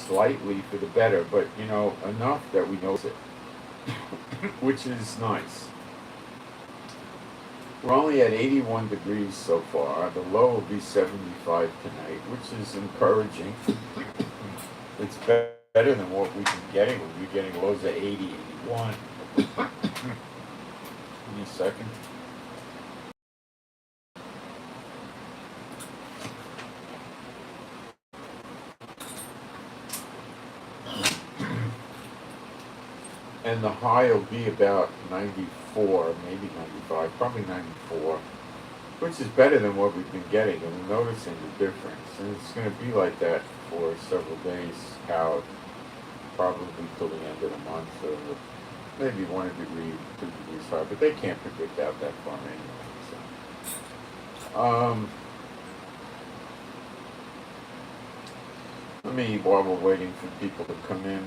slightly for the better, but you know, enough that we notice it, which is nice. We're only at 81 degrees so far. The low will be 75 tonight, which is encouraging. It's better than what we've been getting. We've been getting lows of 80, 81. Give me a second. And the high will be about 94, maybe 95, probably 94, which is better than what we've been getting, and we're noticing the difference. And it's going to be like that for several days out, probably till the end of the month, or maybe 1 degree, 2 degrees high, but they can't predict out that far anyway. So. Let me, while we're waiting for people to come in,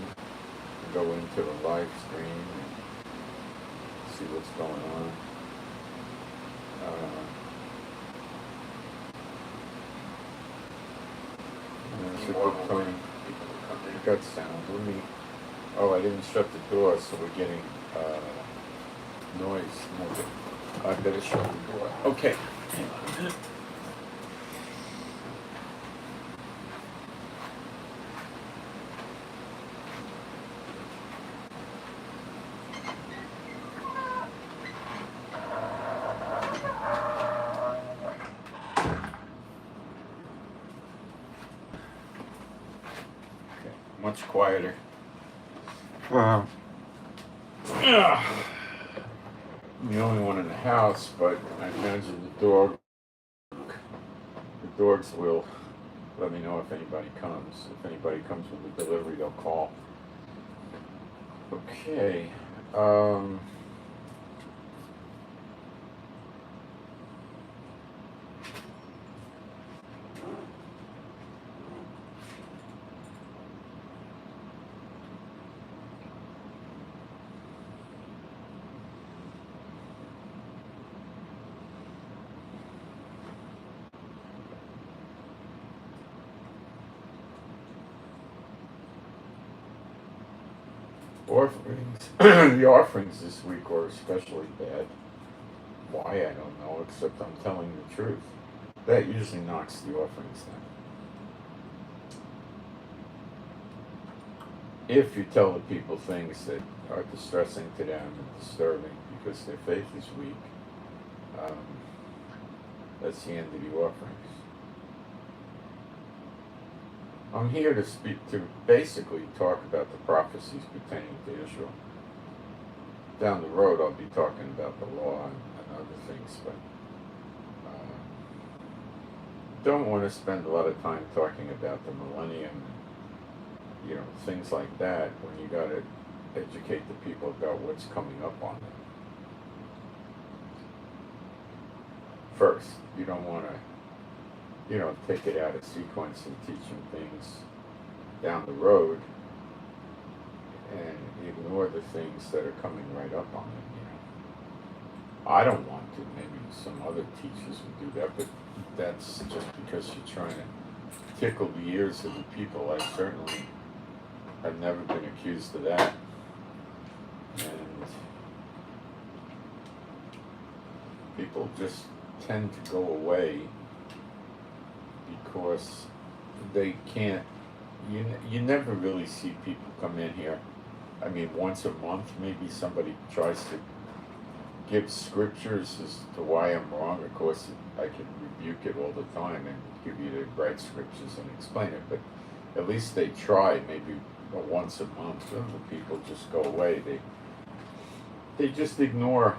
go into the live stream and see what's going on. It's a good time. I got sound. Let me. Oh, I didn't shut the door, so we're getting noise. I better shut the door. Okay. Much quieter. I'm the only one in the house, but I imagine the dogs will let me know if anybody comes. If anybody comes with the delivery, they'll call. Okay. Offerings. The offerings this week were especially bad. Why, I don't know, except I'm telling the truth. That usually knocks the offerings down. If you tell the people things that are distressing to them and disturbing because their faith is weak, that's the end of the offerings. I'm here to basically talk about the prophecies pertaining to Israel. Down the road, I'll be talking about the law and other things, but don't want to spend a lot of time talking about the millennium, you know, things like that, when you got to educate the people about what's coming up on them. First, you don't want to, you know, take it out of sequence and teach them things down the road and ignore the things that are coming right up on them, you know. I don't want to. Maybe some other teachers would do that, but that's just because you're trying to tickle the ears of the people. I certainly have never been accused of that. And people just tend to go away because they can't, you never really see people come in here. I mean, once a month, maybe somebody tries to give scriptures as to why I'm wrong. Of course, I can rebuke it all the time and give you the right scriptures and explain it, but at least they try maybe once a month. Other people just go away. They just ignore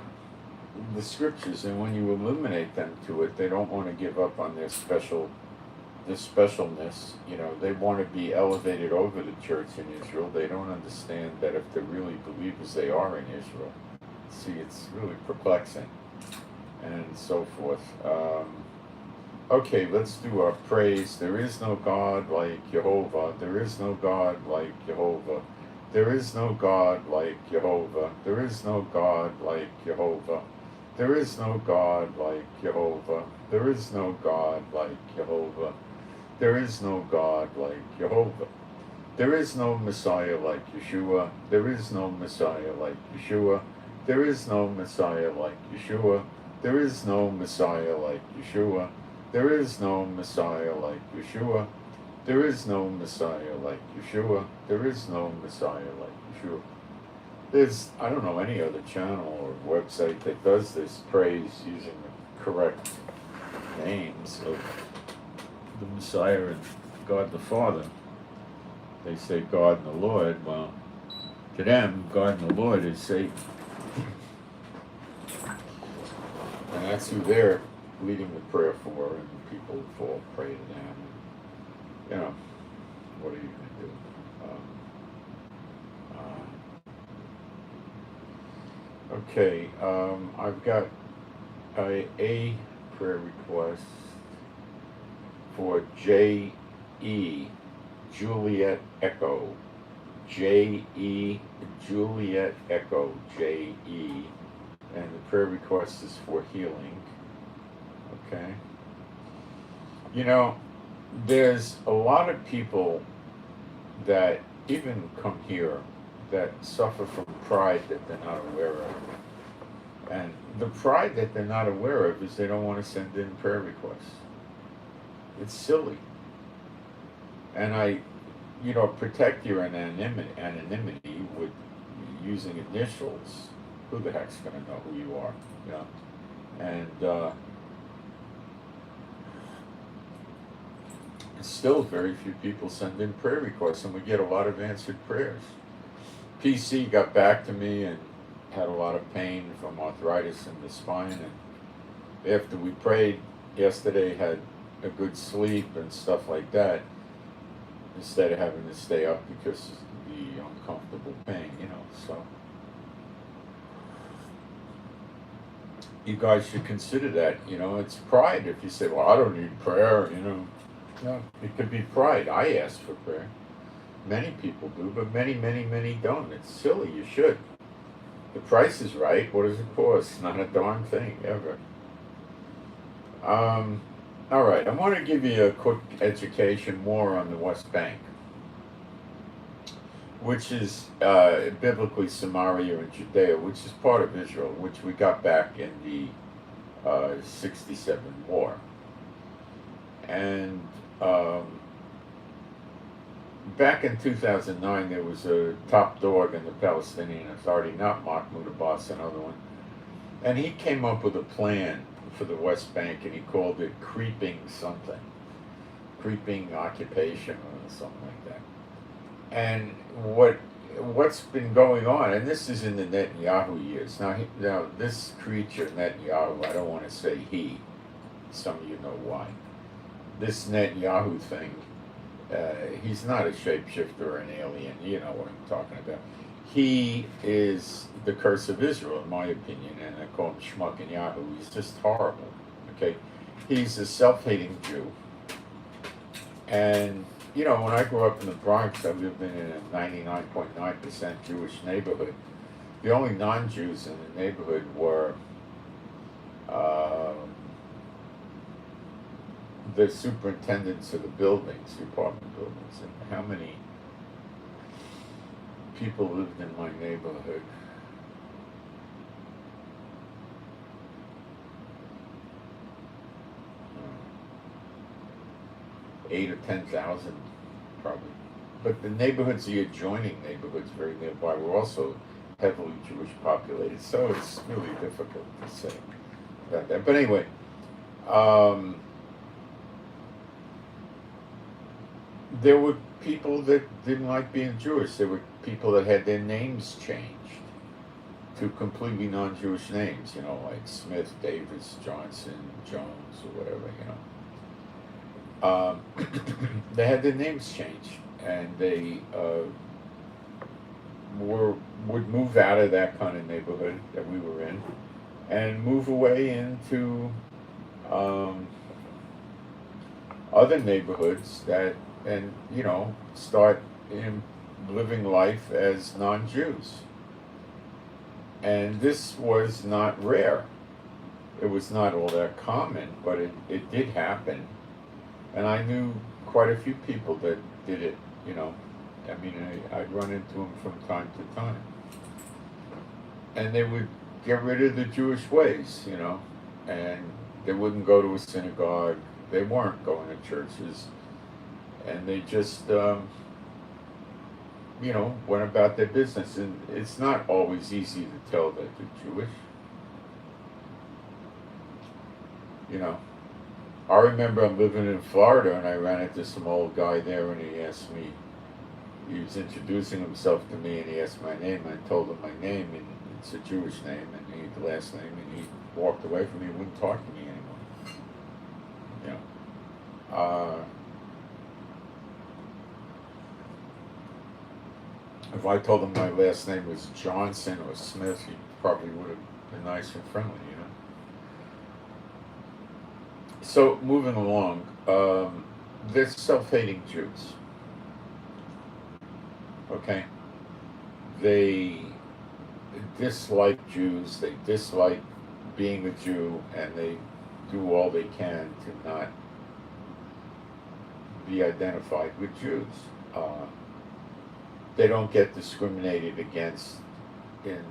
the scriptures, and when you illuminate them to it, they don't want to give up on their specialness. You know, they want to be elevated over the church in Israel. They don't understand that if they're really believers, they are in Israel. See, it's really perplexing, and so forth. Okay, let's do our praise. There is no God like Jehovah. There is no God like Jehovah. There is no God like Jehovah. There is no God like Jehovah. There is no God like Jehovah. There is no God like Jehovah. There is no God like Jehovah. There is no Messiah like Yeshua. There is no Messiah like Yeshua. There is no Messiah like Yeshua. There is no Messiah like Yeshua. There is no Messiah like Yeshua. There is no Messiah like Yeshua. There is no Messiah like Yeshua. I don't know any other channel or website that does this praise using the correct names of the Messiah and God the Father. They say God and the Lord. Well, to them, God and the Lord is Satan. And that's who they're leading the prayer for, and people fall prey to them. You know, what are you going to do? Okay, I've got a prayer request for J.E. Juliet Echo. J.E. Juliet Echo. J.E. And the prayer request is for healing. Okay. You know, there's a lot of people that even come here that suffer from pride that they're not aware of. And the pride that they're not aware of is they don't want to send in prayer requests. It's silly. And protect your anonymity with using initials. Who the heck's going to know who you are? You know? And still very few people send in prayer requests, and we get a lot of answered prayers. PC got back to me and had a lot of pain from arthritis in the spine, and after we prayed yesterday, had a good sleep and stuff like that, instead of having to stay up because of the uncomfortable pain, you know. So you guys should consider that. You know, it's pride if you say, well, I don't need prayer, you know. No, it could be pride. I ask for prayer. Many people do, but many, many, many don't. It's silly. You should. The price is right. What does it cost? Not a darn thing, ever. All right. I want to give you a quick education more on the West Bank, which is biblically Samaria and Judea, which is part of Israel, which we got back in the 67 war. And back in 2009, there was a top dog in the Palestinian Authority, not Mahmoud Abbas, another one, and he came up with a plan for the West Bank, and he called it creeping occupation or something like that. And what's been going on, and this is in the Netanyahu years. Now this creature Netanyahu, I don't want to say he. Some of you know why. This Netanyahu thing. He's not a shapeshifter or an alien, you know what I'm talking about. He is the curse of Israel, in my opinion, and I call him Shmuck and Yahoo. He's just horrible, okay? He's a self-hating Jew. And, you know, when I grew up in the Bronx, I lived in a 99.9% Jewish neighborhood. The only non-Jews in the neighborhood were the superintendents of the buildings, the apartment buildings. And how many people lived in my neighborhood? Uh, 8 or 10,000, probably. But the neighborhoods, the adjoining neighborhoods very nearby, were also heavily Jewish populated. So it's really difficult to say about that. But anyway, there were people that didn't like being Jewish. There were people that had their names changed to completely non-Jewish names, you know, like Smith, Davis, Johnson, Jones, or whatever, you know. They had their names changed, and they would move out of that kind of neighborhood that we were in and move away into other neighborhoods and you know, start living life as non-Jews. And this was not rare. It was not all that common, but it did happen. And I knew quite a few people that did it, you know. I mean, I'd run into them from time to time. And they would get rid of the Jewish ways, you know, and they wouldn't go to a synagogue. They weren't going to churches. And they just, you know, went about their business. And it's not always easy to tell that they're Jewish. You know, I remember I'm living in Florida and I ran into some old guy there and he asked me, he was introducing himself to me and he asked my name. I told him my name and it's a Jewish name and he had the last name and he walked away from me and wouldn't talk to me anymore. You know, if I told him my last name was Johnson or Smith, he probably would have been nice and friendly, you know. So moving along, they're self-hating Jews. Okay, they dislike Jews. They dislike being a Jew, and they do all they can to not be identified with Jews. They don't get discriminated against in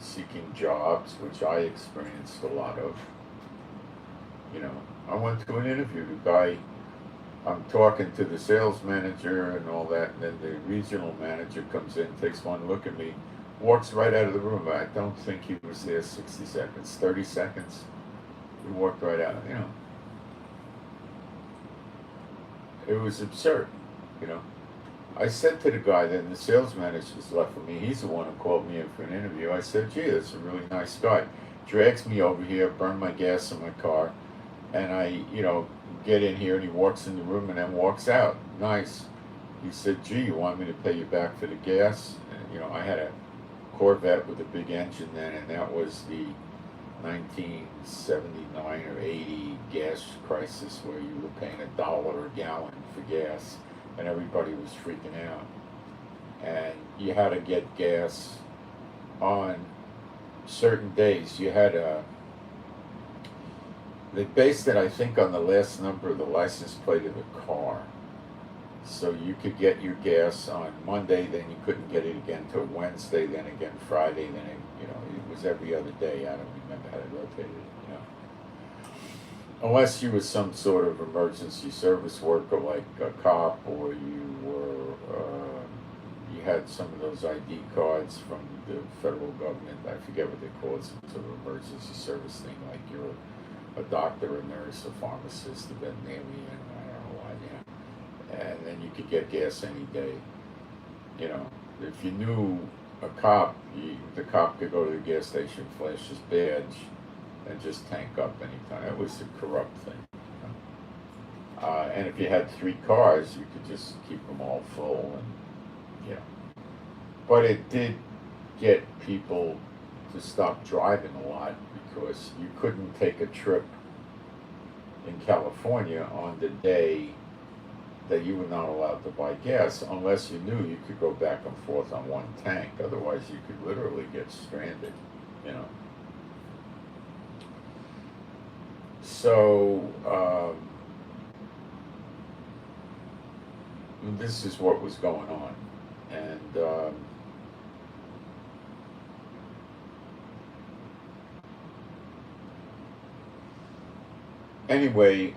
seeking jobs, which I experienced a lot of. You know, I went to an interview. The guy, I'm talking to the sales manager and all that, and then the regional manager comes in, takes one look at me, walks right out of the room. I don't think he was there 60 seconds, 30 seconds. He walked right out, you know. It was absurd, you know. I said to the guy, then the sales manager's left with me, he's the one who called me in for an interview. I said, gee, that's a really nice guy. Drags me over here, burned my gas in my car, and I, you know, get in here and he walks in the room and then walks out. Nice. He said, gee, you want me to pay you back for the gas? And, you know, I had a Corvette with a big engine then, and that was the 1979 or 80 gas crisis where you were paying $1 a gallon for gas and everybody was freaking out. And you had to get gas on certain days. You had they based it, I think, on the last number of the license plate of the car. So you could get your gas on Monday, then you couldn't get it again till Wednesday, then again Friday, then it, you know, it was every other day. I don't remember how they rotated it, you know. Unless you were some sort of emergency service worker like a cop, or you were, you had some of those ID cards from the federal government. I forget what they call it, some sort of emergency service thing, like you're a doctor, a nurse, a pharmacist, a veterinarian, I don't know why, yeah. And then you could get gas any day. You know, if you knew a cop, the cop could go to the gas station, flash his badge, and just tank up anytime. That was a corrupt thing. You know? And if you had 3 cars, you could just keep them all full, and you know. But it did get people to stop driving a lot, because you couldn't take a trip in California on the day that you were not allowed to buy gas unless you knew you could go back and forth on one tank. Otherwise, you could literally get stranded, you know. So, this is what was going on. And, anyway,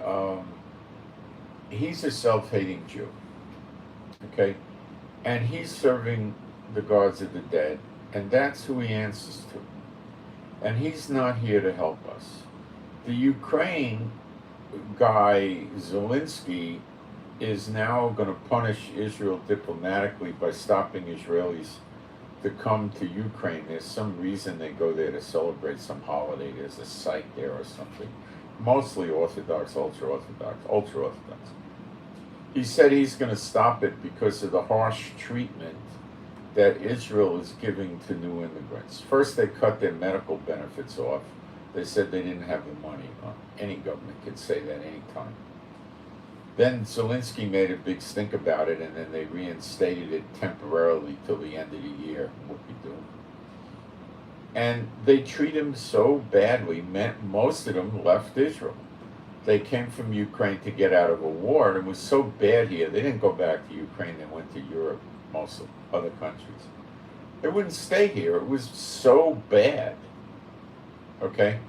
he's a self-hating Jew, okay? And he's serving the gods of the dead, and that's who he answers to. And he's not here to help us. The Ukraine guy, Zelensky, is now going to punish Israel diplomatically by stopping Israelis to come to Ukraine. There's some reason they go there to celebrate some holiday. There's a site there or something. Mostly Orthodox, ultra-Orthodox. He said he's going to stop it because of the harsh treatment that Israel is giving to new immigrants. First, they cut their medical benefits off. They said they didn't have the money. Any government could say that anytime. Then Zelensky made a big stink about it, and then they reinstated it temporarily till the end of the year. What we do? And they treat him so badly. Most of them left Israel. They came from Ukraine to get out of a war, and it was so bad here. They didn't go back to Ukraine. They went to Europe. most other countries. They wouldn't stay here. It was so bad. Okay?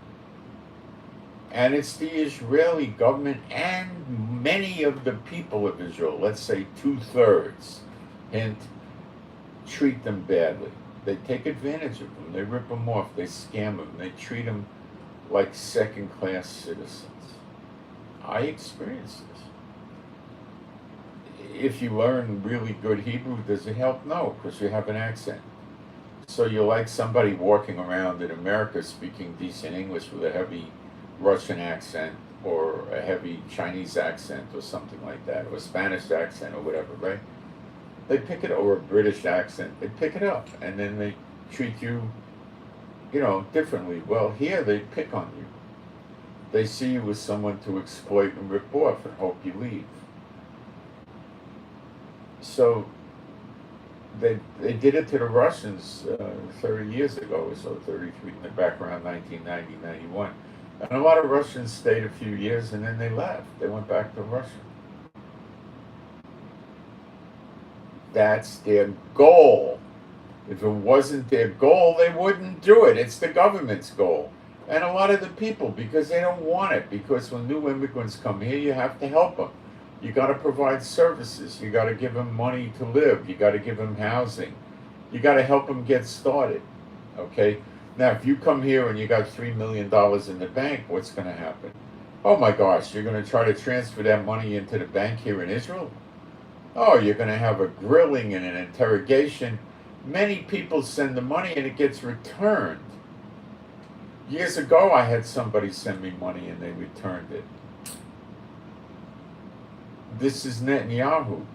And it's the Israeli government and many of the people of Israel, let's say 2/3, hint, treat them badly. They take advantage of them. They rip them off. They scam them. They treat them like second-class citizens. I experienced this. If you learn really good Hebrew, does it help? No, because you have an accent. So you're like somebody walking around in America speaking decent English with a heavy Russian accent or a heavy Chinese accent or something like that, or a Spanish accent or whatever, right? They pick it up, or a British accent, they pick it up, and then they treat you, differently. Well, here they pick on you. They see you as someone to exploit and rip off and hope you leave. So they did it to the Russians 30 years ago or so, 33, back around 1990, 91. And a lot of Russians stayed a few years and then they left. They went back to Russia. That's their goal. If it wasn't their goal, they wouldn't do it. It's the government's goal. And a lot of the people, because they don't want it, because when new immigrants come here, you have to help them. You got to provide services. You got to give them money to live. You got to give them housing. You got to help them get started. Okay? Now, if you come here and you got $3 million in the bank, what's going to happen? Oh my gosh, you're going to try to transfer that money into the bank here in Israel? Oh, you're going to have a grilling and an interrogation. Many people send the money and it gets returned. Years ago, I had somebody send me money and they returned it. This is Netanyahu.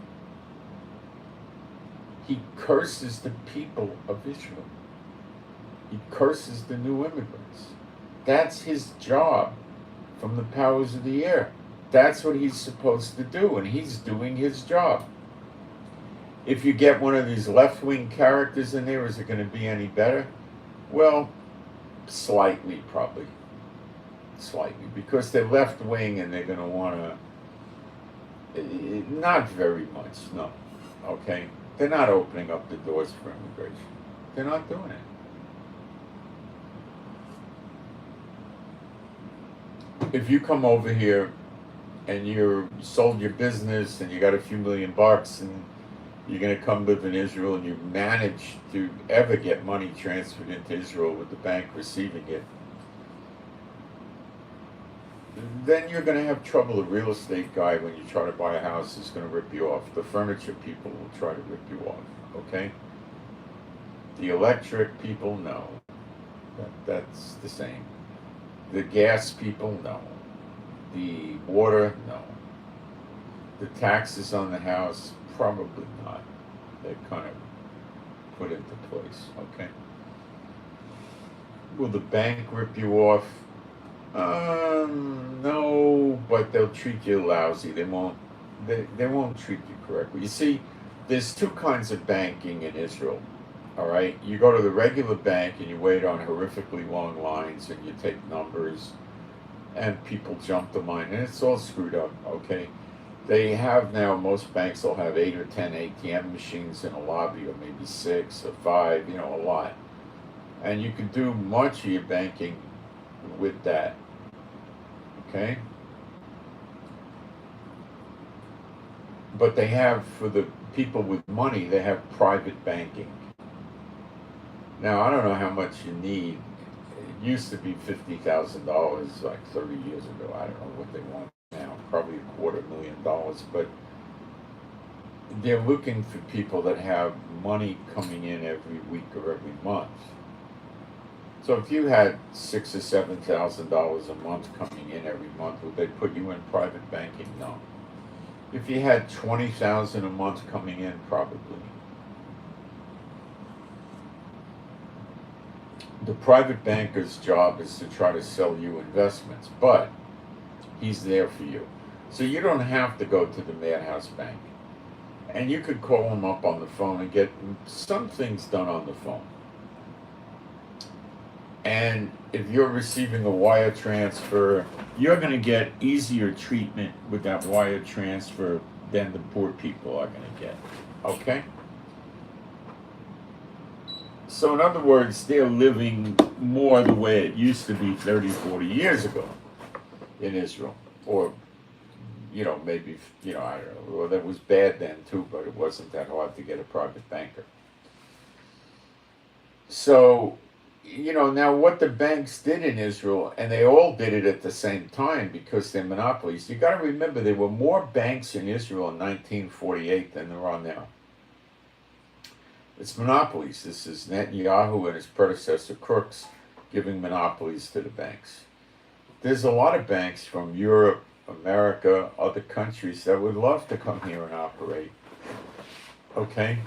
He curses the people of Israel. He curses the new immigrants. That's his job from the powers of the air. That's what he's supposed to do, and he's doing his job. If you get one of these left-wing characters in there, is it going to be any better? Well, slightly, probably. Slightly, because they're left-wing and they're going to want to... Not very much, no. Okay? They're not opening up the doors for immigration. They're not doing it. If you come over here and you sold your business and you got a few $1 million and you're going to come live in Israel and you manage to ever get money transferred into Israel with the bank receiving it, then you're going to have trouble. The real estate guy, when you try to buy a house, is going to rip you off. The furniture people will try to rip you off, okay? The electric people, no. That's the same. The gas people, no. The water, no. The taxes on the house, probably not. They're kind of put into place, okay? Will the bank rip you off? No, but they'll treat you lousy. They won't treat you correctly. You see, there's two kinds of banking in Israel. All right, you go to the regular bank and you wait on horrifically long lines and you take numbers and people jump the line and it's all screwed up, okay? They have now, most banks will have 8 or 10 ATM machines in a lobby, or maybe 6 or 5, a lot. And you can do much of your banking with that, okay? But they have, for the people with money, they have private banking. Now, I don't know how much you need. It used to be $50,000 like 30 years ago. I don't know what they want now. Probably $250,000. But they're looking for people that have money coming in every week or every month. So if you had $6,000 or $7,000 a month coming in every month, would they put you in private banking? No. If you had $20,000 a month coming in, probably. The private banker's job is to try to sell you investments, but he's there for you. So you don't have to go to the Madhouse Bank. And you could call him up on the phone and get some things done on the phone. And if you're receiving a wire transfer, you're going to get easier treatment with that wire transfer than the poor people are going to get. Okay? So in other words, they're living more the way it used to be 30, 40 years ago in Israel. Or, maybe, I don't know. Well, that was bad then too, but it wasn't that hard to get a private banker. So, now what the banks did in Israel, and they all did it at the same time because they're monopolies. You got to remember there were more banks in Israel in 1948 than there are now. It's monopolies. This is Netanyahu and his predecessor crooks giving monopolies to the banks. There's a lot of banks from Europe, America, other countries that would love to come here and operate. Okay?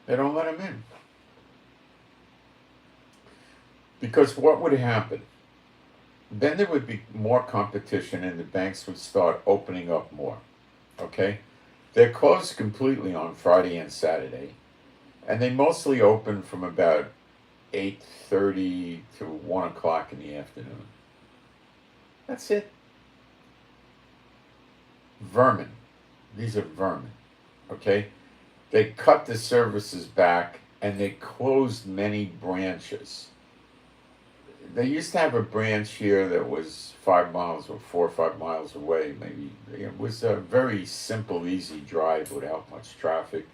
They don't let them in. Because what would happen? Then there would be more competition and the banks would start opening up more. Okay? They're closed completely on Friday and Saturday. And they mostly open from about 8:30 to 1 o'clock in the afternoon. That's it. Vermin. These are vermin. Okay? They cut the services back and they closed many branches. They used to have a branch here that was 5 miles or 4 or 5 miles away, maybe. It was a very simple, easy drive without much traffic.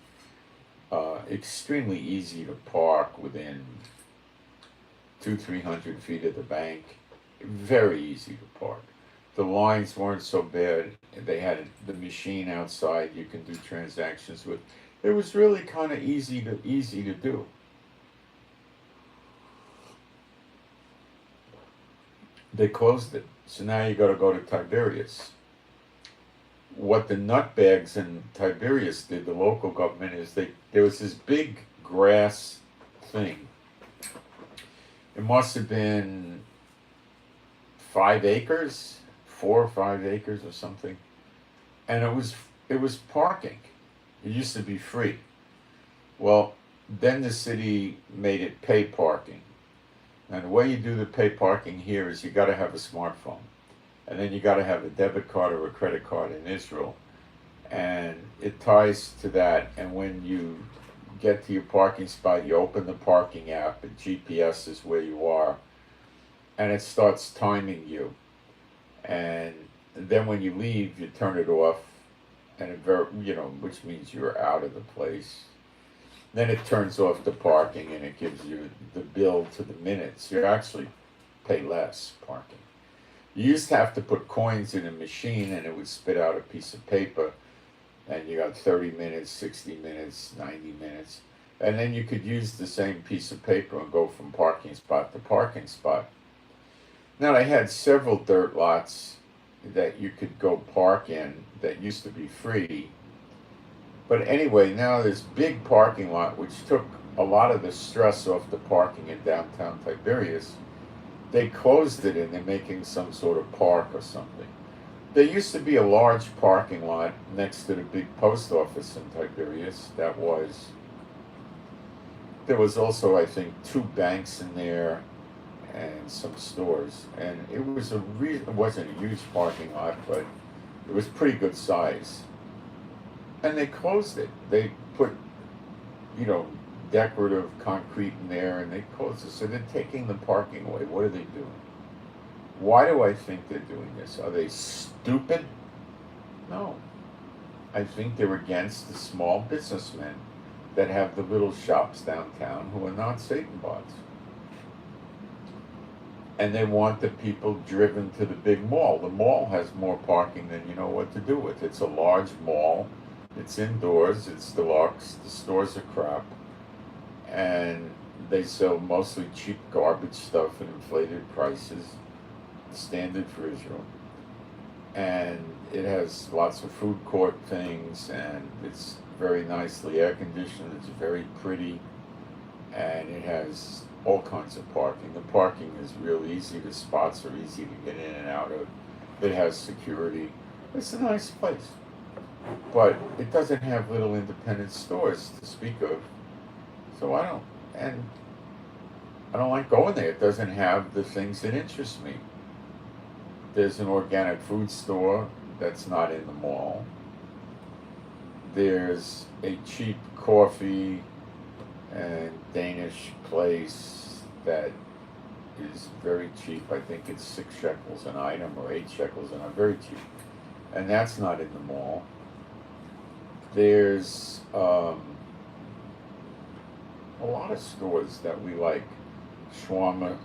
Extremely easy to park within 200-300 feet of the bank. Very easy to park. The lines weren't so bad. They had the machine outside you can do transactions with. It was really kind of easy to do. They closed it. So now you got to go to Tiberias. What the nutbags in Tiberias did, the local government, is there was this big grass thing. It must have been 5 acres, 4 or 5 acres or something, and it was parking. It used to be free. Well, then the city made it pay parking. And the way you do the pay parking here is you got to have a smartphone. And then you got to have a debit card or a credit card in Israel. And it ties to that. And when you get to your parking spot, you open the parking app, and GPS is where you are. And it starts timing you. And then when you leave, you turn it off. And which means you're out of the place. Then it turns off the parking and it gives you the bill to the minutes. You actually pay less parking. You used to have to put coins in a machine and it would spit out a piece of paper, and you got 30 minutes, 60 minutes, 90 minutes. And then you could use the same piece of paper and go from parking spot to parking spot. Now they had several dirt lots that you could go park in that used to be free. But anyway, now this big parking lot, which took a lot of the stress off the parking in downtown Tiberias, they closed it and they're making some sort of park or something. There used to be a large parking lot next to the big post office in Tiberias. There was also, I think, 2 banks in there and some stores. And it wasn't a huge parking lot, but it was pretty good size. And they closed it. They put, decorative concrete in there, and they closed it. So they're taking the parking away. What are they doing? Why do I think they're doing this? Are they stupid? No. I think they're against the small businessmen that have the little shops downtown who are not Satan bots. And they want the people driven to the big mall. The mall has more parking than you know what to do with. It's a large mall. It's indoors. It's deluxe. The stores are crap. And they sell mostly cheap garbage stuff at inflated prices, standard for Israel. And it has lots of food court things, and it's very nicely air conditioned. It's very pretty, and it has all kinds of parking. The parking is real easy. The spots are easy to get in and out of. It has security. It's a nice place. But it doesn't have little independent stores to speak of. So I don't like going there. It doesn't have the things that interest me. There's an organic food store that's not in the mall. There's a cheap coffee and Danish place that is very cheap. I think it's 6 shekels an item or 8 shekels an item, very cheap. And that's not in the mall. There's a lot of stores that we like. Shawarma,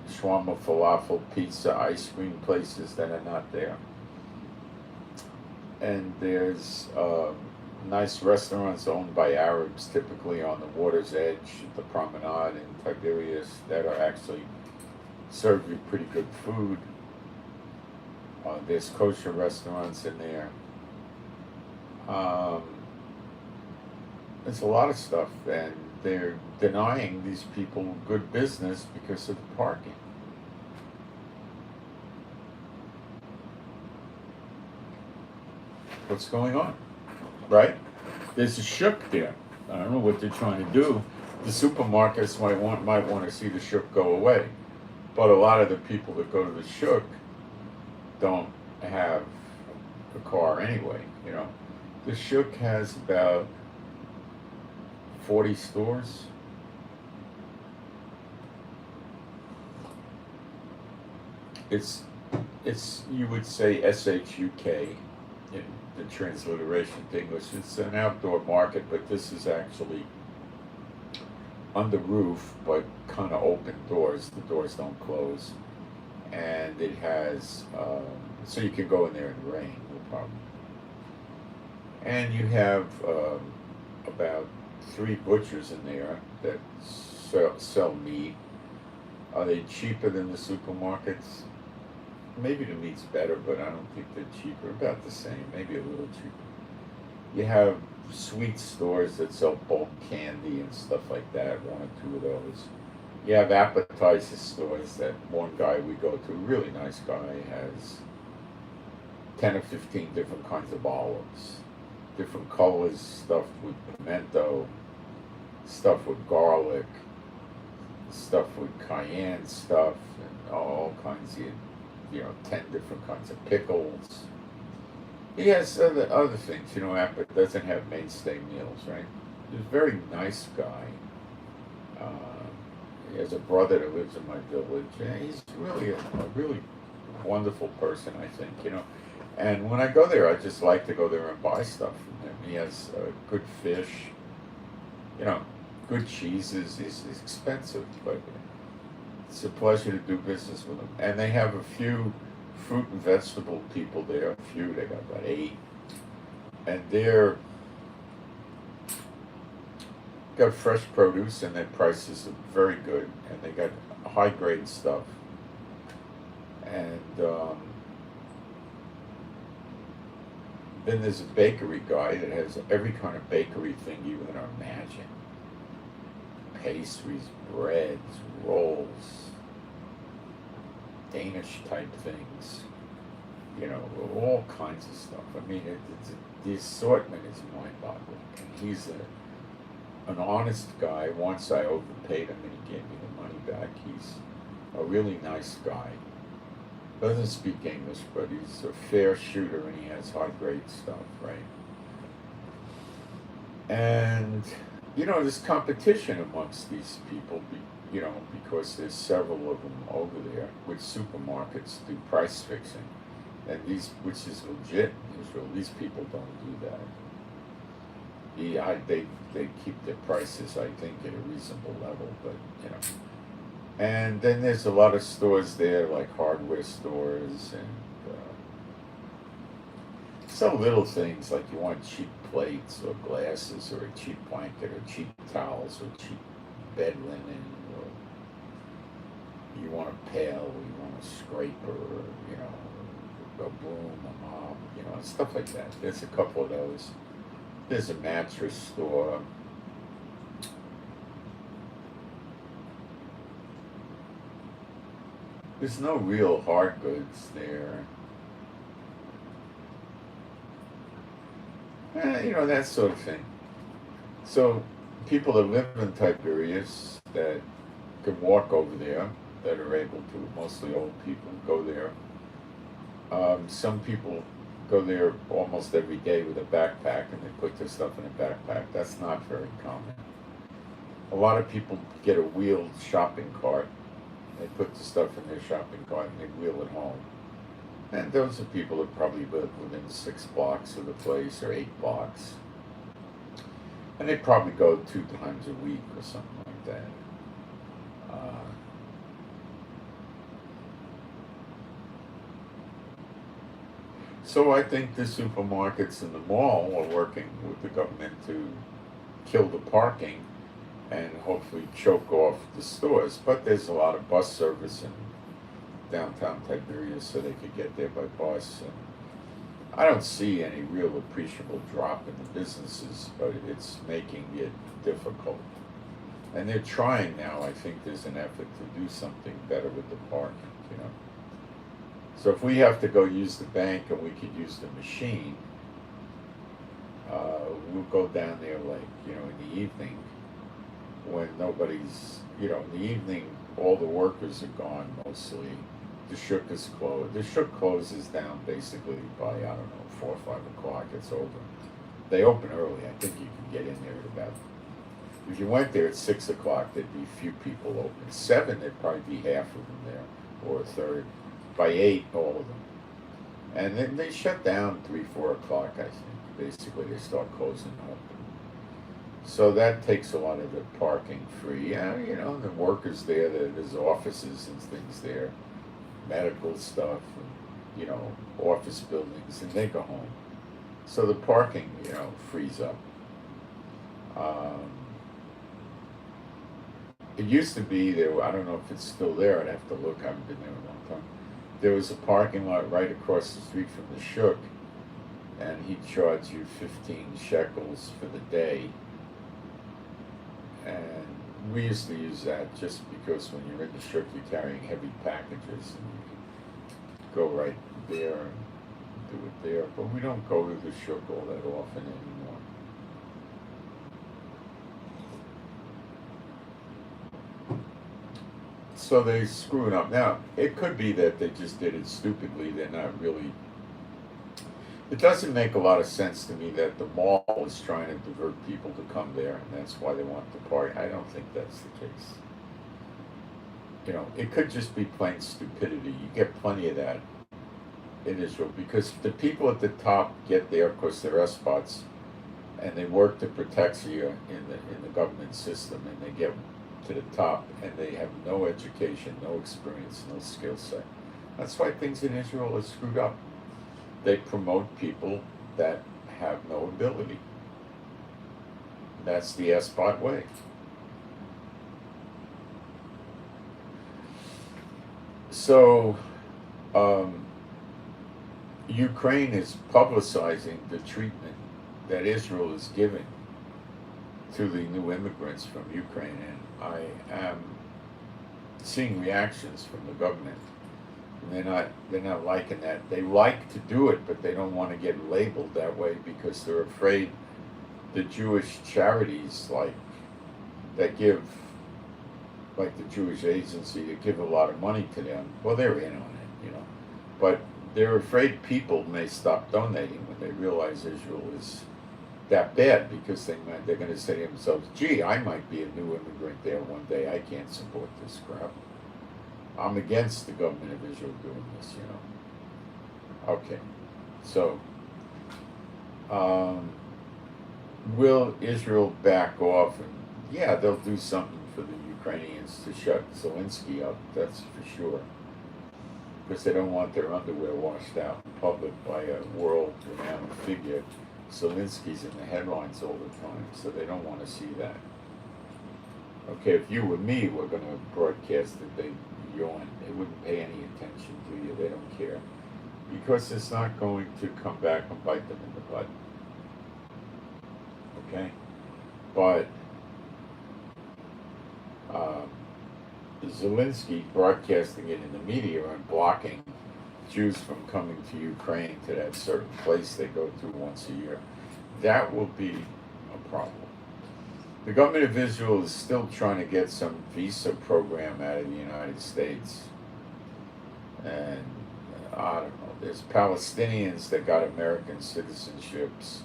falafel, pizza, ice cream places that are not there. And there's nice restaurants owned by Arabs, typically on the water's edge, the promenade in Tiberias, that are actually serve you pretty good food. There's kosher restaurants in there. There's a lot of stuff, and they're denying these people good business because of the parking. What's going on? Right? There's a shuk there. I don't know what they're trying to do. The supermarkets might want to see the shuk go away, but a lot of the people that go to the shuk don't have a car anyway. You know, the shuk has about 40 stores. It's you would say SHUK in the transliteration to English. It's an outdoor market, but this is actually on the roof, but kind of open doors. The doors don't close, and it has so you can go in there in the rain, no problem. And you have about 3 butchers in there that sell meat. Are they cheaper than the supermarkets? Maybe the meat's better, but I don't think they're cheaper. About the same, maybe a little cheaper. You have sweet stores that sell bulk candy and stuff like that, 1 or 2 of those. You have appetizer stores that one guy we go to, really nice guy, has 10 or 15 different kinds of olives. Different colors, stuffed with pimento, stuffed with garlic, stuffed with cayenne stuff, and all kinds of, 10 different kinds of pickles. He has other things, Appet doesn't have mainstay meals, right? He's a very nice guy. He has a brother that lives in my village, and he's really a really wonderful person, I think, And when I go there, I just like to go there and buy stuff from him. He has good fish, good cheeses. He's expensive, but it's a pleasure to do business with him. And they have a few fruit and vegetable people there. They got about 8. And they're got fresh produce, and their prices are very good. And they got high grade stuff. And then there's a bakery guy that has every kind of bakery thing you can imagine. Pastries, breads, rolls, Danish type things, all kinds of stuff. I mean, the assortment is mind-boggling. And he's an honest guy. Once I overpaid him and he gave me the money back. He's a really nice guy. Doesn't speak English, but he's a fair shooter and he has high-grade stuff, right? And, there's competition amongst these people, because there's several of them over there, which supermarkets do price fixing. And which is legit in Israel, these people don't do that. They keep their prices, I think, at a reasonable level, but, And then there's a lot of stores there, like hardware stores, and some little things, like you want cheap plates or glasses or a cheap blanket or cheap towels or cheap bed linen, or you want a pail or you want a scraper, or, a broom, a mop, stuff like that. There's a couple of those. There's a mattress store. There's no real hard goods there. That sort of thing. So people that live in Tiberias that can walk over there, that are able to, mostly old people, go there. Some people go there almost every day with a backpack, and they put their stuff in a backpack. That's not very common. A lot of people get a wheeled shopping cart. They put the stuff in their shopping cart and they wheel it home. And those are people that probably live within 6 blocks of the place or 8 blocks. And they probably go 2 times a week or something like that. So I think the supermarkets and the mall are working with the government to kill the parking and hopefully choke off the stores. But there's a lot of bus service in downtown Tiberias, so they could get there by bus. And I don't see any real appreciable drop in the businesses, but it's making it difficult. And they're trying now. I think there's an effort to do something better with the parking, you know. So if we have to go use the bank and we could use the machine, we'll go down there like, you know, in the evening when nobody's, you know, in the evening all the workers are gone mostly. The shuk is closed. The shuk closes down basically by, I don't know, 4 or 5 o'clock. It's over. They open early. I think you can get in there at about, if you went there at 6 o'clock, there'd be few people open. 7, there'd probably be half of them there, or a third. By 8, all of them. And then they shut down 3, 4 o'clock, I think. Basically, they start closing up. So that takes a lot of the parking free. You know, the workers there, there's offices and things there, medical stuff, and, you know, office buildings, and they go home. So the parking, you know, frees up. It used to be there, I don't know if it's still there, I'd have to look, I haven't been there in a long time. There was a parking lot right across the street from the shuk, and he'd charge you 15 shekels for the day. And we used to use that just because when you're in the shuk, you're carrying heavy packages, and you can go right there and do it there. But we don't go to the shuk all that often anymore. So they screwed up. Now, it could be that they just did it stupidly. They're not really... It doesn't make a lot of sense to me that the mall is trying to divert people to come there, and that's why they want to park. I don't think that's the case. You know, it could just be plain stupidity. You get plenty of that in Israel, because the people at the top get there because they're espots, and they work to protect you in the government system, and they get to the top, and they have no education, no experience, no skill set. That's why things in Israel are screwed up. They promote people that have no ability. That's the Espot way. So, Ukraine is publicizing the treatment that Israel is giving to the new immigrants from Ukraine, and I am seeing reactions from the government. And they're not liking that. They like to do it, but they don't want to get labeled that way because they're afraid the Jewish charities that give, like the Jewish agency, that give a lot of money to them. Well, they're in on it, you know. But they're afraid people may stop donating when they realize Israel is that bad, because they're going to say to themselves, gee, I might be a new immigrant there one day. I can't support this crap. I'm against the government of Israel doing this, you know. Okay, so will Israel back off? And yeah, they'll do something for the Ukrainians to shut Zelensky up, that's for sure. Because they don't want their underwear washed out in public by a world-renowned figure. Zelensky's in the headlines all the time, so they don't want to see that. Okay, if you or me were going to broadcast it, they wouldn't pay any attention to you. They don't care, because it's not going to come back and bite them in the butt. Okay, but Zelensky broadcasting it in the media and blocking Jews from coming to Ukraine, to that certain place they go to once a year, that will be a problem. The government of Israel is still trying to get some visa program out of the United States. And I don't know, there's Palestinians that got American citizenships,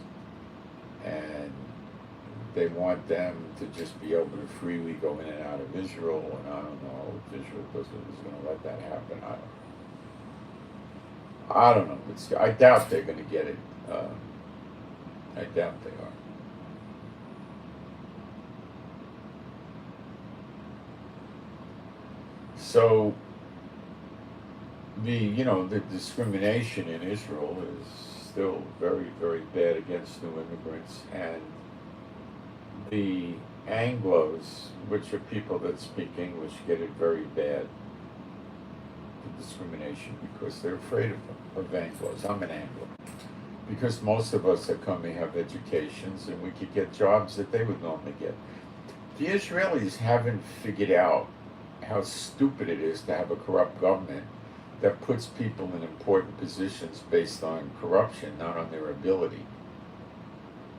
and they want them to just be able to freely go in and out of Israel, and I don't know if Israel is going to let that happen. I don't know. I doubt they're going to get it. I doubt they are. So the discrimination in Israel is still very, very bad against new immigrants, and the Anglos, which are people that speak English, get it very bad, the discrimination, because they're afraid of Anglos. I'm an Anglo. Because most of us that come here have educations, and we could get jobs that they would normally get. The Israelis haven't figured out how stupid it is to have a corrupt government that puts people in important positions based on corruption, not on their ability.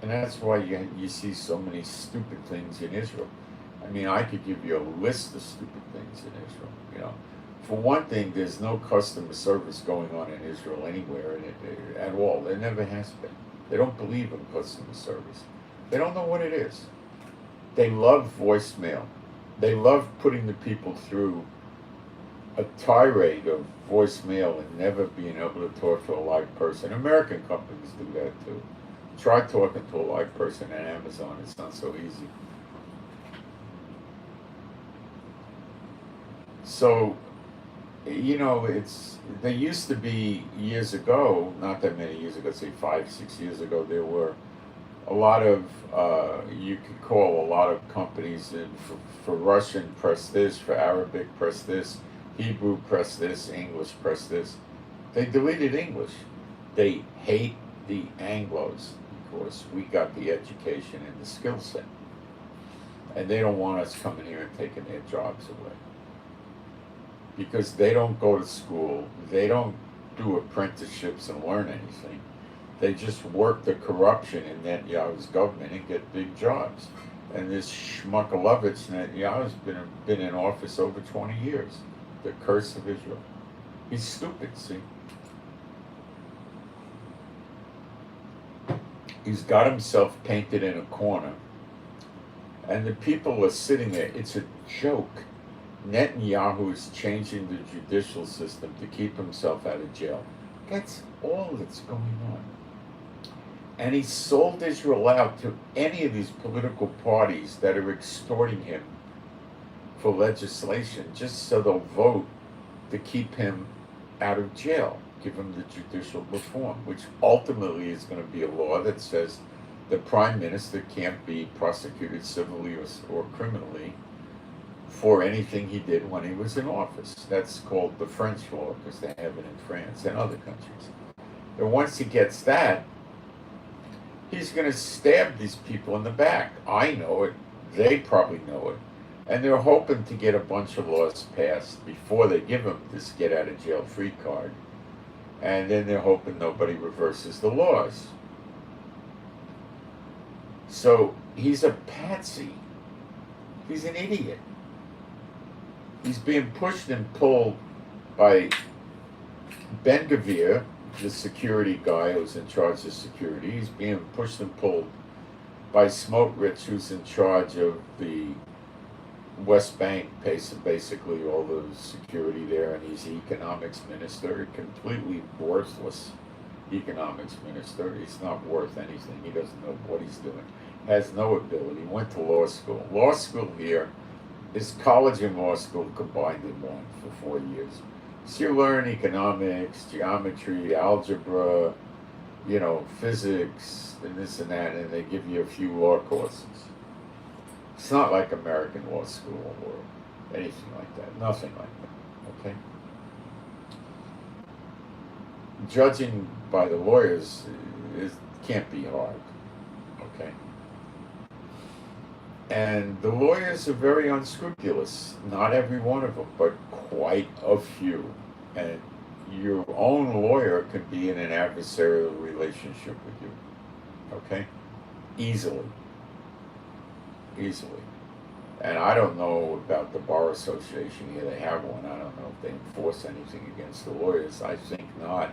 And that's why you see so many stupid things in Israel. I mean, I could give you a list of stupid things in Israel. For one thing, there's no customer service going on in Israel anywhere at all. There never has been. They don't believe in customer service. They don't know what it is. They love voicemail. They love putting the people through a tirade of voicemail and never being able to talk to a live person. American companies do that too. Try talking to a live person at Amazon. It's not so easy. So, there used to be years ago, not that many years ago, say 5-6 years ago, there were a lot of, you could call a lot of companies, and for Russian, press this, for Arabic, press this, Hebrew, press this, English, press this. They deleted English. They hate the Anglos because we got the education and the skill set. And they don't want us coming here and taking their jobs away. Because they don't go to school, they don't do apprenticeships and learn anything. They just work the corruption in Netanyahu's government and get big jobs. And this Shmukalovich Netanyahu's been in office over 20 years. The curse of Israel. He's stupid, see? He's got himself painted in a corner. And the people are sitting there. It's a joke. Netanyahu is changing the judicial system to keep himself out of jail. That's all that's going on. And he sold Israel out to any of these political parties that are extorting him for legislation, just so they'll vote to keep him out of jail, give him the judicial reform, which ultimately is going to be a law that says the prime minister can't be prosecuted civilly or criminally for anything he did when he was in office. That's called the French law, because they have it in France and other countries. And once he gets that, he's going to stab these people in the back. I know it. They probably know it. And they're hoping to get a bunch of laws passed before they give him this get-out-of-jail-free card. And then they're hoping nobody reverses the laws. So he's a patsy. He's an idiot. He's being pushed and pulled by Ben-Gvir, the security guy who's in charge of security. He's being pushed and pulled by Smotrich, who's in charge of the West Bank, basically all the security there, and he's the economics minister, a completely worthless economics minister. He's not worth anything. He doesn't know what he's doing. Has no ability. Went to law school. Law school here is college and law school combined in one for 4 years. So you learn economics, geometry, algebra, physics, and this and that, and they give you a few law courses. It's not like American law school or anything like that. Nothing like that, okay? Judging by the lawyers can't be hard, okay? And the lawyers are very unscrupulous. Not every one of them, but quite a few. And your own lawyer can be in an adversarial relationship with you, okay? Easily. And I don't know about the Bar Association here. They have one. I don't know if they enforce anything against the lawyers. I think not,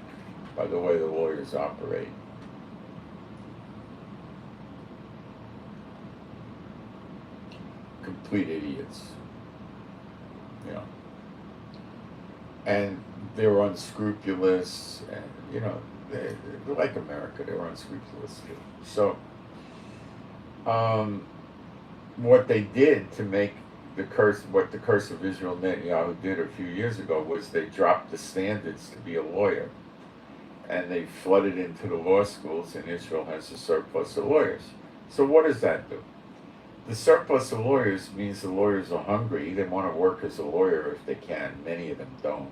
by the way the lawyers operate. complete idiots. You know. And they're unscrupulous, and you know, they're like America, they're unscrupulous too. So, what they did to make what the curse of Israel Netanyahu did a few years ago was they dropped the standards to be a lawyer, and they flooded into the law schools, and Israel has a surplus of lawyers. So what does that do? The surplus of lawyers means the lawyers are hungry. They want to work as a lawyer if they can. Many of them don't.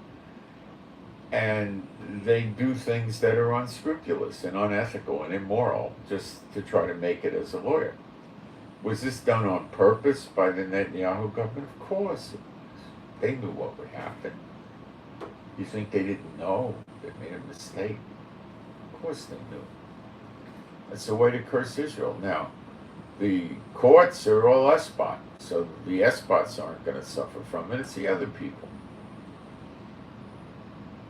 And they do things that are unscrupulous and unethical and immoral just to try to make it as a lawyer. Was this done on purpose by the Netanyahu government? Of course it was. They knew what would happen. You think they didn't know? They made a mistake. Of course they knew. That's the way to curse Israel. Now, the courts are all expire, so the experts aren't going to suffer from it. It's the other people.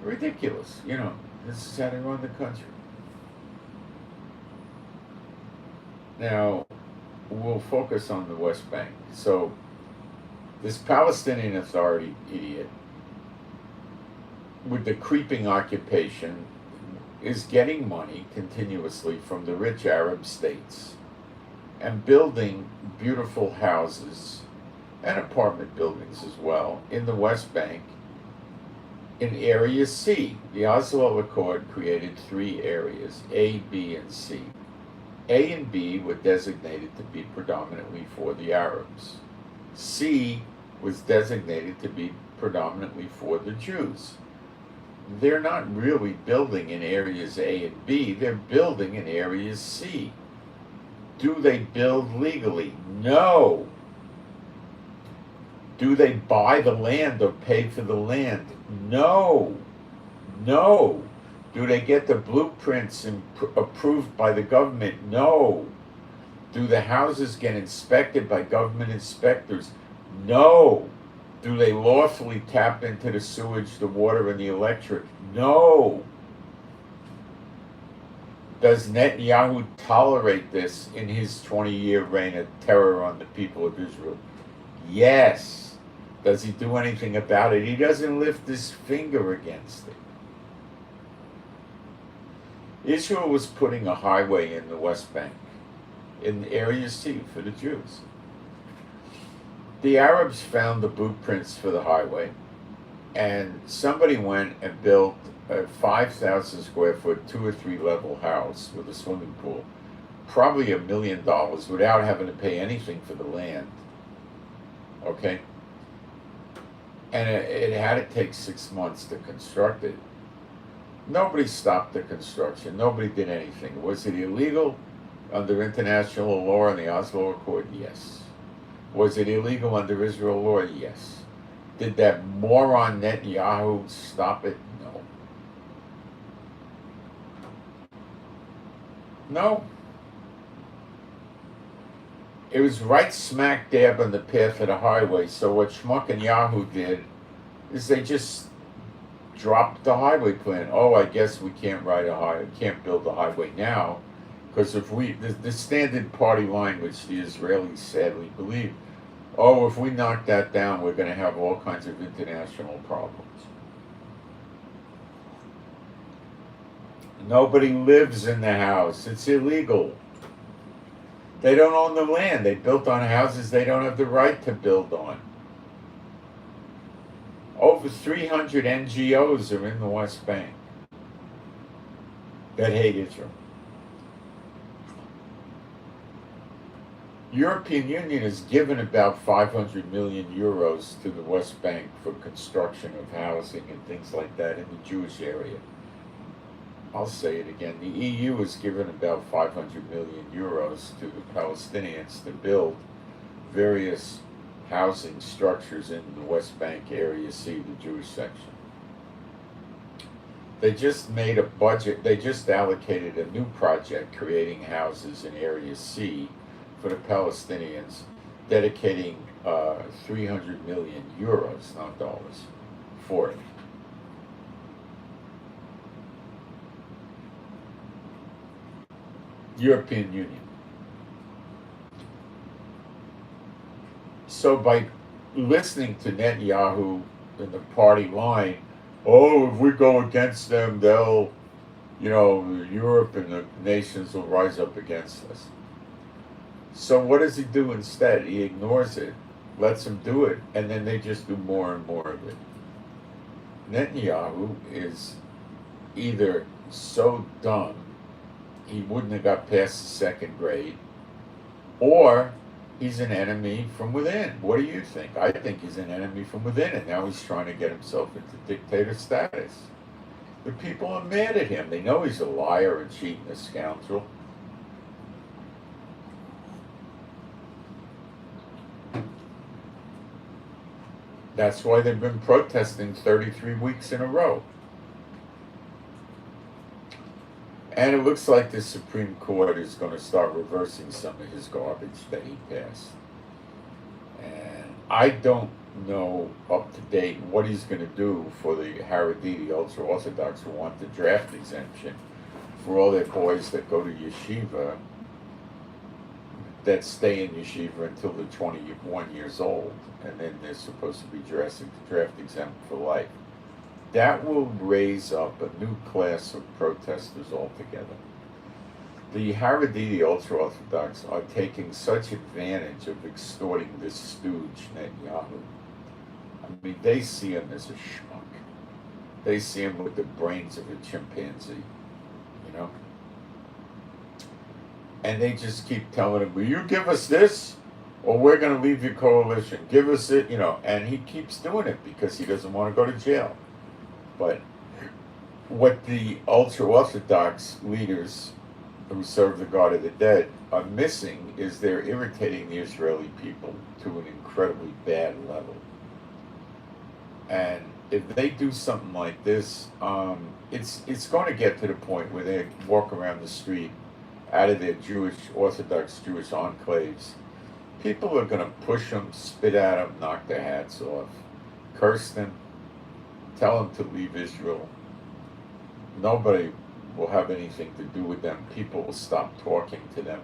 Ridiculous, you know. This is how they run the country. Now, we'll focus on the West Bank. So, this Palestinian Authority idiot, with the creeping occupation, is getting money continuously from the rich Arab states and building beautiful houses and apartment buildings as well in the West Bank in Area C. The Oslo Accord created 3 areas, A, B, and C. A and B were designated to be predominantly for the Arabs. C was designated to be predominantly for the Jews. They're not really building in areas A and B, they're building in areas C. Do they build legally? No. Do they buy the land or pay for the land? No. No. Do they get the blueprints approved by the government? No. Do the houses get inspected by government inspectors? No. Do they lawfully tap into the sewage, the water, and the electric? No. Does Netanyahu tolerate this in his 20-year reign of terror on the people of Israel? Yes. Does he do anything about it? He doesn't lift his finger against it. Israel was putting a highway in the West Bank, in Area C for the Jews. The Arabs found the blueprints for the highway, and somebody went and built a 5,000 square foot, 2 or 3 level house with a swimming pool, probably $1 million without having to pay anything for the land. Okay? And it had to take 6 months to construct it. Nobody stopped the construction. Nobody did anything. Was it illegal under international law and the Oslo Accord? Yes. Was it illegal under Israel law? Yes. Did that moron Netanyahu stop it? No. No. It was right smack dab on the path of the highway. So what Schmuck and Yahoo did is they just dropped the highway plan. Oh, I guess we can't build a highway now, because if the standard party line, which the Israelis sadly believe, oh, if we knock that down, we're going to have all kinds of international problems. Nobody lives in the house. It's illegal. They don't own the land. They built on houses they don't have the right to build on. Over 300 NGOs are in the West Bank that hate Israel. European Union has given about 500 million euros to the West Bank for construction of housing and things like that in the Jewish area. I'll say it again. The EU has given about 500 million euros to the Palestinians to build various housing structures in the West Bank area C, the Jewish section. They just made a budget, they just allocated a new project creating houses in Area C for the Palestinians, dedicating 300 million euros, not dollars, for it. European Union. So by listening to Netanyahu in the party line, oh, if we go against them, they'll, Europe and the nations will rise up against us. So what does he do instead? He ignores it, lets them do it, and then they just do more and more of it. Netanyahu is either so dumb he wouldn't have got past the second grade, or he's an enemy from within. What do you think? I think he's an enemy from within, and now he's trying to get himself into dictator status. The people are mad at him. They know he's a liar, a cheat, and a scoundrel. That's why they've been protesting 33 weeks in a row. And it looks like the Supreme Court is going to start reversing some of his garbage that he passed. And I don't know up to date what he's going to do for the Haredi, the ultra-Orthodox, who want the draft exemption for all their boys that go to yeshiva, that stay in yeshiva until they're 21 years old, and then they're supposed to be draft exempt for life. That will raise up a new class of protesters altogether. The Haredi, the ultra-Orthodox, are taking such advantage of extorting this stooge, Netanyahu. I mean, they see him as a schmuck. They see him with the brains of a chimpanzee, And they just keep telling him, will you give us this, or we're going to leave your coalition. Give us it, And he keeps doing it because he doesn't want to go to jail. But what the ultra-Orthodox leaders who serve the God of the dead are missing is they're irritating the Israeli people to an incredibly bad level. And if they do something like this, it's going to get to the point where they walk around the street out of their Orthodox Jewish enclaves. People are going to push them, spit at them, knock their hats off, curse them, tell them to leave Israel. Nobody will have anything to do with them. People will stop talking to them.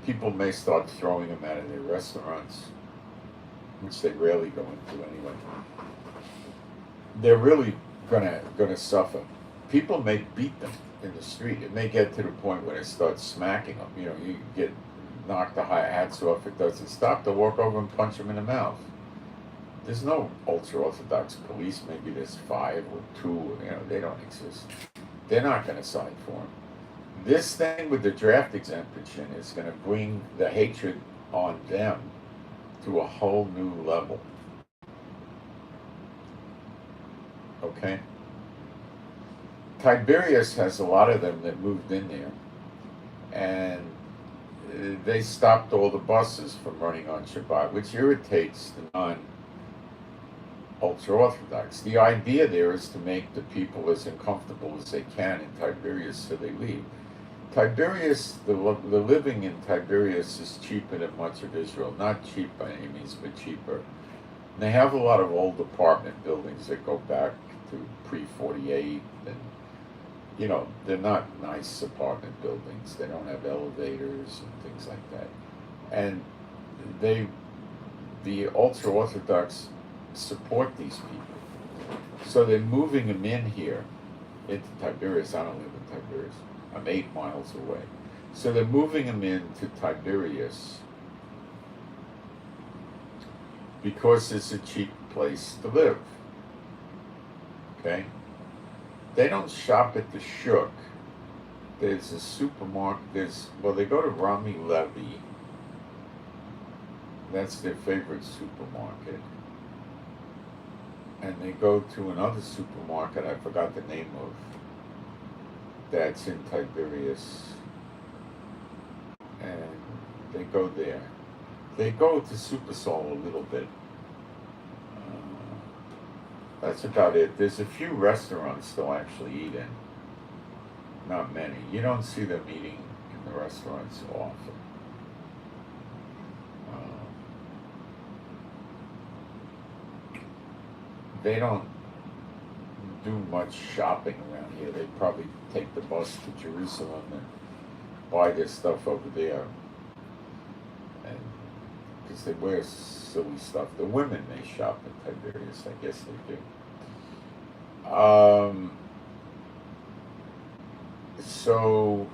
People may start throwing them out of their restaurants, which they rarely go into anyway. They're really gonna suffer. People may beat them in the street. It may get to the point where they start smacking them. You get knocked the hats off. It doesn't stop. They'll walk over and punch them in the mouth. There's no ultra-Orthodox police. Maybe there's 5 or 2. They don't exist. They're not going to side for him. This thing with the draft exemption is going to bring the hatred on them to a whole new level. Okay? Tiberius has a lot of them that moved in there, and they stopped all the buses from running on Shabbat, which irritates the non-ultra-Orthodox. The idea there is to make the people as uncomfortable as they can in Tiberias so they leave. Tiberias, the living in Tiberias is cheaper than much of Israel. Not cheap by any means, but cheaper. And they have a lot of old apartment buildings that go back to pre-48, and they're not nice apartment buildings. They don't have elevators and things like that. And the ultra-Orthodox support these people. So they're moving them in here into Tiberias. I don't live in Tiberias. I'm 8 miles away. So they're moving them into Tiberias because it's a cheap place to live. Okay? They don't shop at the Shuk. There's a supermarket. They go to Rami Levy. That's their favorite supermarket. And they go to another supermarket I forgot the name of, that's in Tiberias. And they go there. They go to Supersol a little bit. That's about it. There's a few restaurants they'll actually eat in. Not many. You don't see them eating in the restaurants often. They don't do much shopping around here. They probably take the bus to Jerusalem and buy their stuff over there and because they wear silly stuff. The women may shop at Tiberias, I guess they do. So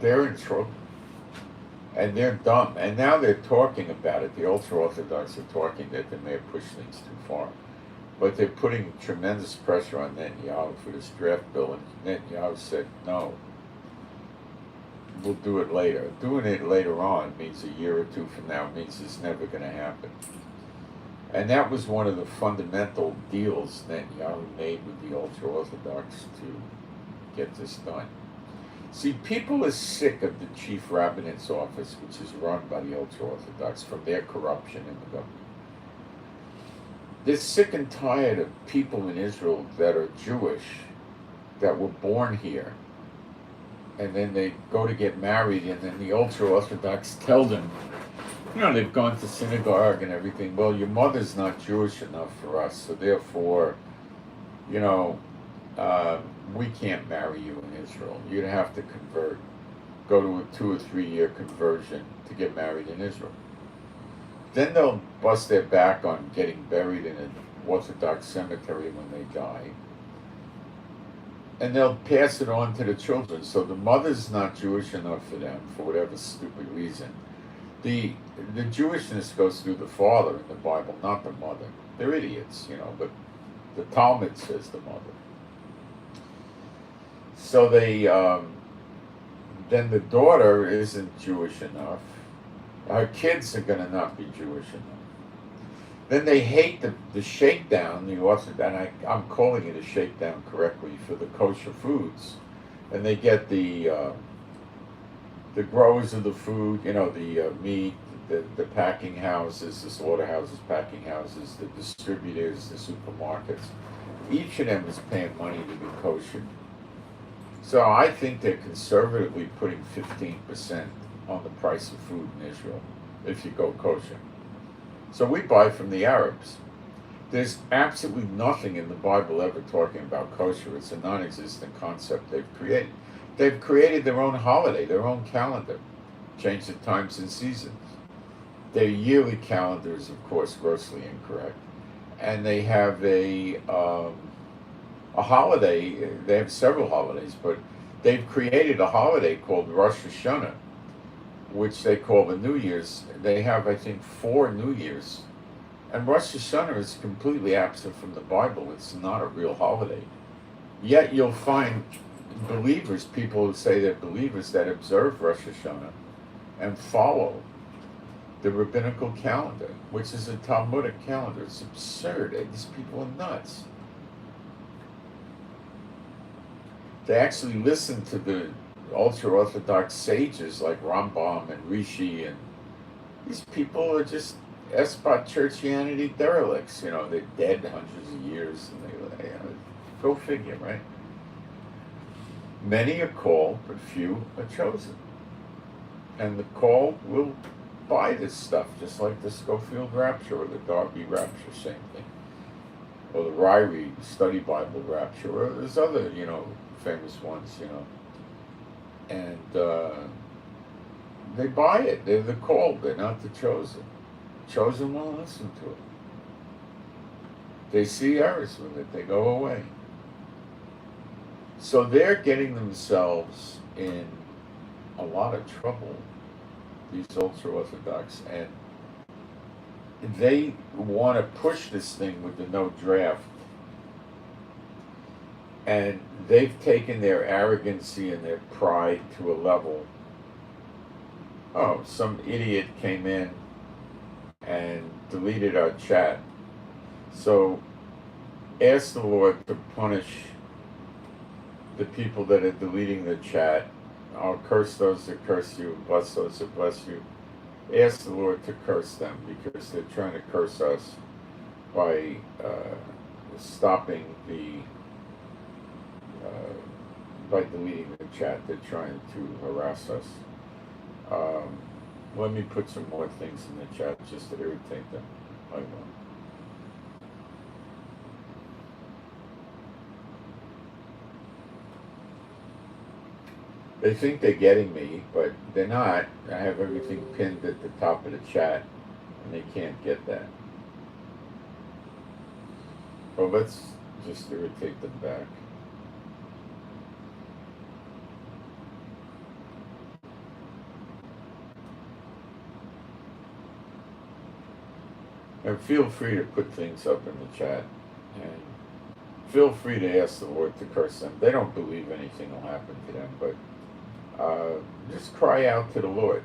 they're in trouble. And they're dumb. And now they're talking about it. The ultra-Orthodox are talking that they may have pushed things too far. But they're putting tremendous pressure on Netanyahu for this draft bill. And Netanyahu said, no, we'll do it later. Doing it later on means a year or two from now means it's never going to happen. And that was one of the fundamental deals Netanyahu made with the ultra-Orthodox to get this done. See, people are sick of the chief rabbinate's office, which is run by the ultra-Orthodox, from their corruption in the government. They're sick and tired of people in Israel that are Jewish, that were born here, and then they go to get married, and then the ultra-Orthodox tell them, you know, they've gone to synagogue and everything, well, your mother's not Jewish enough for us, so therefore, you know, we can't marry you in Israel. You'd have to convert, go to a 2 or 3 year conversion to get married in Israel. Then they'll bust their back on getting buried in an Orthodox cemetery when they die. And they'll pass it on to the children. So the mother's not Jewish enough for them, for whatever stupid reason. The Jewishness goes through the father in the Bible, not the mother. They're idiots, you know, but the Talmud says the mother. So they, then the daughter isn't Jewish enough. Her kids are going to not be Jewish enough. Then they hate the shakedown, and I'm calling it a shakedown correctly, for the kosher foods. And they get the growers of the food, you know, the meat, the packing houses, the slaughterhouses, packing houses, the distributors, the supermarkets. Each of them is paying money to be kosher. So I think they're conservatively putting 15% on the price of food in Israel if you go kosher. So we buy from the Arabs. There's absolutely nothing in the Bible ever talking about kosher. It's a non-existent concept they've created. They've created their own holiday, their own calendar, change the times and seasons. Their yearly calendar is, of course, grossly incorrect. And they have a holiday. They have several holidays, but they've created a holiday called Rosh Hashanah, which they call the New Year's. They have, I think, 4 New Years. And Rosh Hashanah is completely absent from the Bible. It's not a real holiday. Yet you'll find believers, people who say they're believers, that observe Rosh Hashanah and follow the rabbinical calendar, which is a Talmudic calendar. It's absurd. These people are nuts. They actually listen to the ultra-Orthodox sages like Rambam and Rishi, and these people are just Espot churchianity derelicts. You know, they're dead hundreds of years, and they go figure, right? Many are called, but few are chosen. And the called will buy this stuff, just like the Schofield Rapture or the Darby Rapture, same thing. Or the Ryrie Study Bible Rapture, or there's other, you know, famous ones, you know. And they buy it. They're the called, they're not the chosen. Chosen won't listen to it. They see errors with it, they go away. So they're getting themselves in a lot of trouble, these ultra-Orthodox, and they want to push this thing with the no draft. And they've taken their arrogancy and their pride to a level. Oh, some idiot came in and deleted our chat. So ask the Lord to punish the people that are deleting the chat. I'll curse those that curse you, bless those that bless you. Ask the Lord to curse them, because they're trying to curse us by stopping the by deleting the chat. They're trying to harass us. Let me put some more things in the chat just to irritate them. I will. They think they're getting me, but they're not. I have everything pinned at the top of the chat, and they can't get that. Well, let's just irritate them back. And feel free to put things up in the chat, and feel free to ask the Lord to curse them. They don't believe anything will happen to them, but just cry out to the Lord,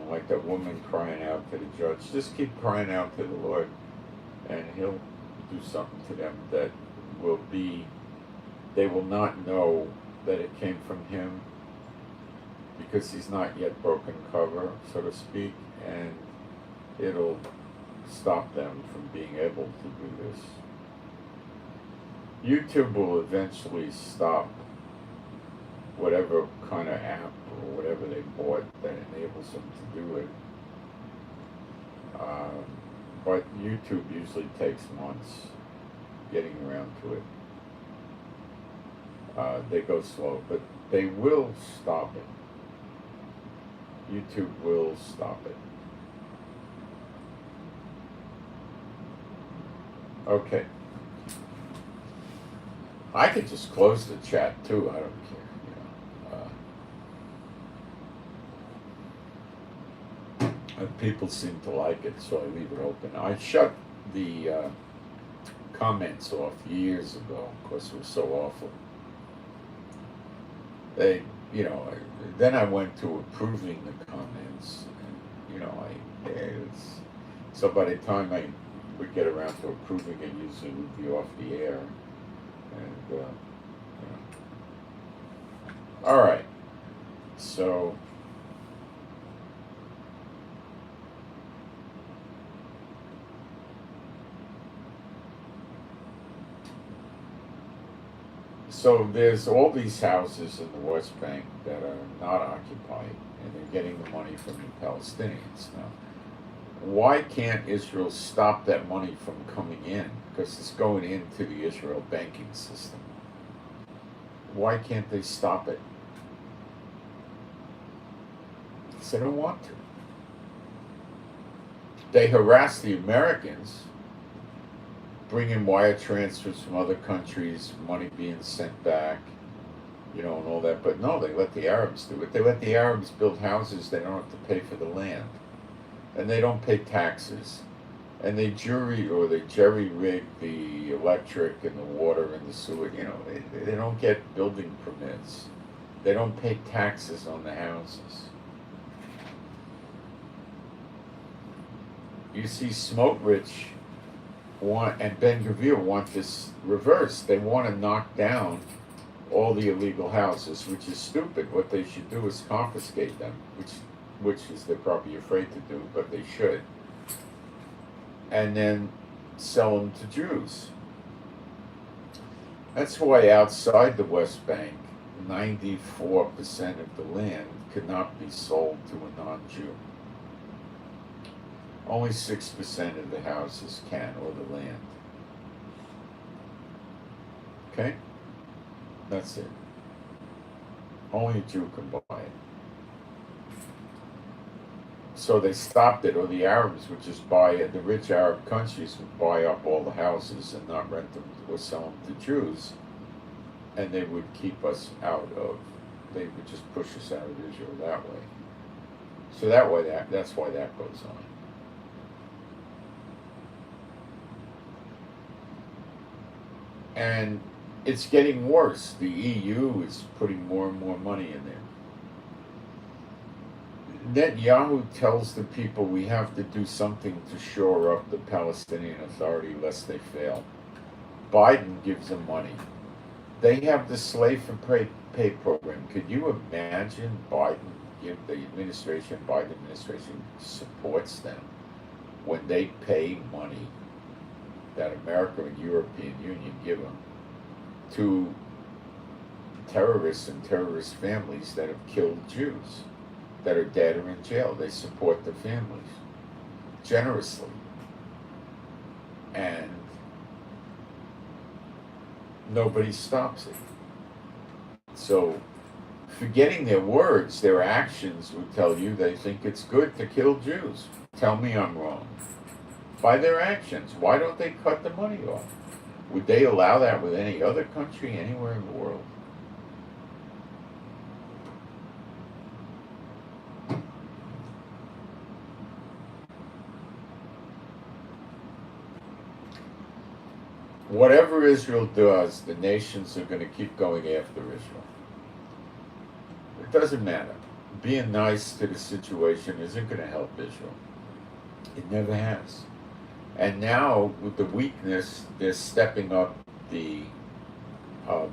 like that woman crying out to the judge. Just keep crying out to the Lord, and He'll do something to them that they will not know that it came from Him, because He's not yet broken cover, so to speak, and it'll stop them from being able to do this. YouTube will eventually stop whatever kind of app or whatever they bought that enables them to do it. But YouTube usually takes months getting around to it. They go slow, but they will stop it. YouTube will stop it. Okay. I could just close the chat too, I don't care. People seem to like it, so I leave it open. I shut the comments off years ago, because it was so awful. Then I went to approving the comments, and, so by the time I would get around to approving it, usually it would be off the air, and, all right, so there's all these houses in the West Bank that are not occupied, and they're getting the money from the Palestinians. Now, why can't Israel stop that money from coming in? Because it's going into the Israel banking system. Why can't they stop it? Because they don't want to. They harass the Americans, bring in wire transfers from other countries, money being sent back, and all that. But no, they let the Arabs do it. They let the Arabs build houses. They don't have to pay for the land. And they don't pay taxes. And they jerry-rig the electric and the water and the sewer. They don't get building permits. They don't pay taxes on the houses. You see, Smotrich and Ben-Gvir want this reversed. They want to knock down all the illegal houses, which is stupid. What they should do is confiscate them, which is they're probably afraid to do, but they should. And then sell them to Jews. That's why outside the West Bank, 94% of the land could not be sold to a non-Jew. Only 6% of the houses can, or the land. Okay? That's it. Only a Jew can buy it. So they stopped it, or the Arabs would just buy it. The rich Arab countries would buy up all the houses and not rent them or sell them to Jews. And they would keep us they would just push us out of Israel that way. So that's why that goes on. And it's getting worse. The EU is putting more and more money in there. Netanyahu tells the people we have to do something to shore up the Palestinian Authority lest they fail. Biden gives them money. They have the slave for pay program. Could you imagine Biden administration supports them when they pay money that America and European Union give them to terrorists and terrorist families that have killed Jews, that are dead or in jail? They support the families generously. And nobody stops it. So forgetting their words, their actions would tell you they think it's good to kill Jews. Tell me I'm wrong. By their actions, why don't they cut the money off? Would they allow that with any other country anywhere in the world? Whatever Israel does, the nations are going to keep going after Israel. It doesn't matter. Being nice to the situation isn't going to help Israel. It never has. And now, with the weakness, they're stepping up the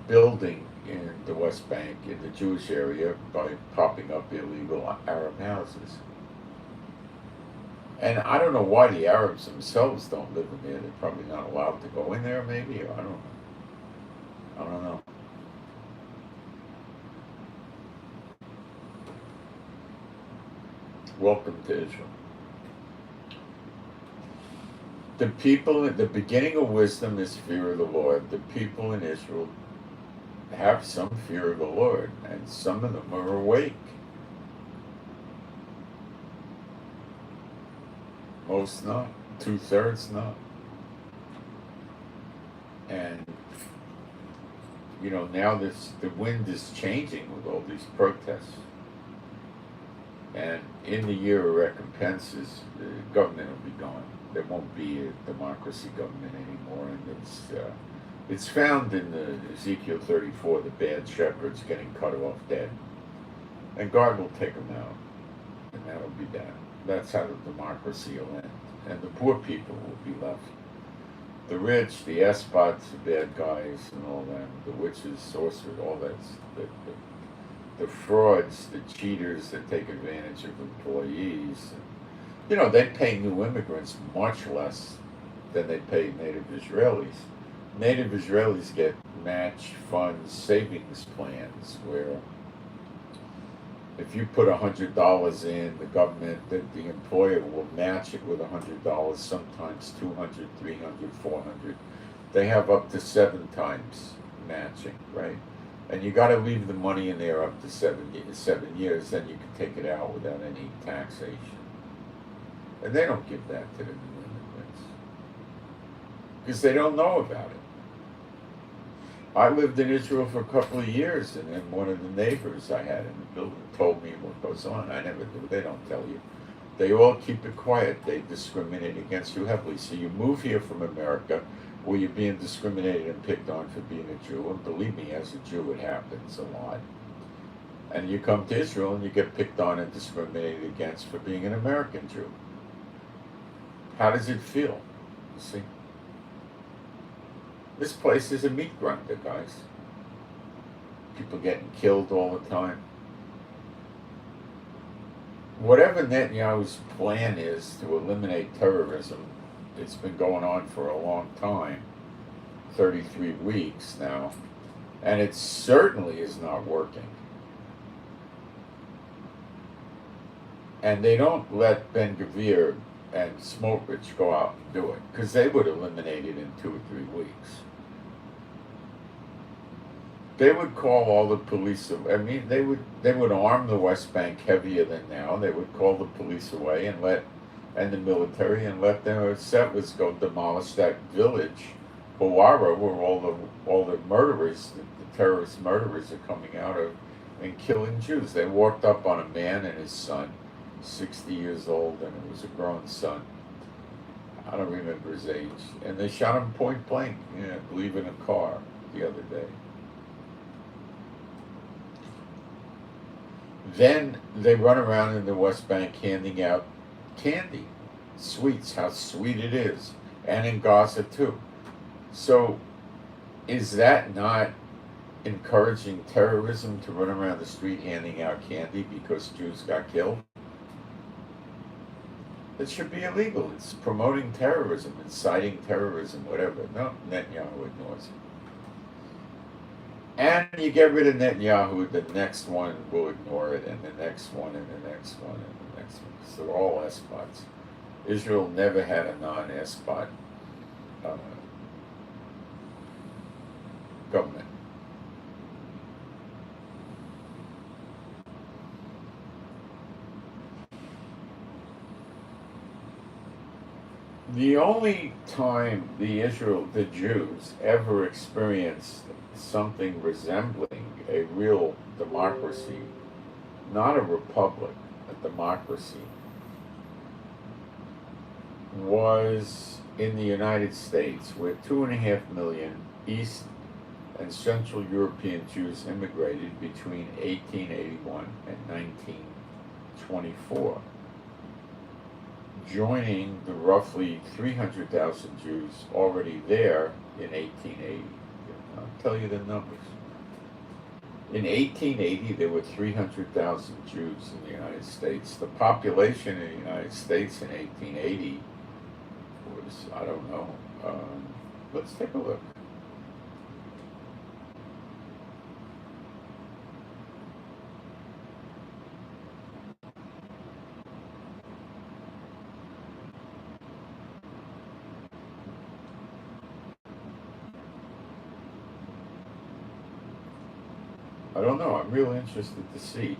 building in the West Bank, in the Jewish area, by popping up illegal Arab houses. And I don't know why the Arabs themselves don't live in there. They're probably not allowed to go in there, maybe. I don't know. Welcome to Israel. The people, the beginning of wisdom is fear of the Lord. The people in Israel have some fear of the Lord, and some of them are awake. Most not. 2/3 not. And, now the wind is changing with all these protests. And in the year of recompenses, the government will be gone. There won't be a democracy government anymore. And it's found in the Ezekiel 34, the bad shepherds getting cut off dead. And God will take them out. And that'll be that. That's how the democracy will end. And the poor people will be left. The rich, the espots, the bad guys, and all that, the witches, sorcerers, all that, the frauds, the cheaters that take advantage of employees. They pay new immigrants much less than they pay native Israelis. Native Israelis get match funds savings plans where if you put $100 in, the government, the employer will match it with $100, sometimes 200, 300, 400. They have up to 7 times matching, right? And you got to leave the money in there up to 7 years, then you can take it out without any taxation. And they don't give that to the new immigrants because they don't know about it. I lived in Israel for a couple of years, and then one of the neighbors I had in the building told me what goes on. I never do. They don't tell you. They all keep it quiet. They discriminate against you heavily. So you move here from America, where you're being discriminated and picked on for being a Jew. And believe me, as a Jew, it happens a lot. And you come to Israel, and you get picked on and discriminated against for being an American Jew. How does it feel? You see? This place is a meat grinder, guys. People getting killed all the time. Whatever Netanyahu's plan is to eliminate terrorism, it's been going on for a long time, 33 weeks now, and it certainly is not working. And they don't let Ben-Gvir and Smotrich go out and do it, because they would eliminate it in 2 or 3 weeks. They would call all the police. They would arm the West Bank heavier than now. They would call the police away and the military, and let their settlers go demolish that village, Hawara, where all the murderers, the terrorist murderers, are coming out of and killing Jews. They walked up on a man and his son, 60 years old, and it was a grown son. I don't remember his age, and they shot him point blank. I believe in a car the other day. Then they run around in the West Bank handing out candy, sweets, how sweet it is, and in Gaza too. So is that not encouraging terrorism to run around the street handing out candy because Jews got killed? It should be illegal. It's promoting terrorism, inciting terrorism, whatever. No, Netanyahu ignores it. And you get rid of Netanyahu, the next one will ignore it, and the next one, and the next one, and the next one. So they're all espots. Israel never had a non-espot government. The only time the Jews ever experienced something resembling a real democracy, not a republic, a democracy, was in the United States, where 2.5 million East and Central European Jews immigrated between 1881 and 1924, joining the roughly 300,000 Jews already there in 1880. I'll tell you the numbers. In 1880, there were 300,000 Jews in the United States. The population in the United States in 1880 was, I don't know, let's take a look. I don't know. I'm real interested to see.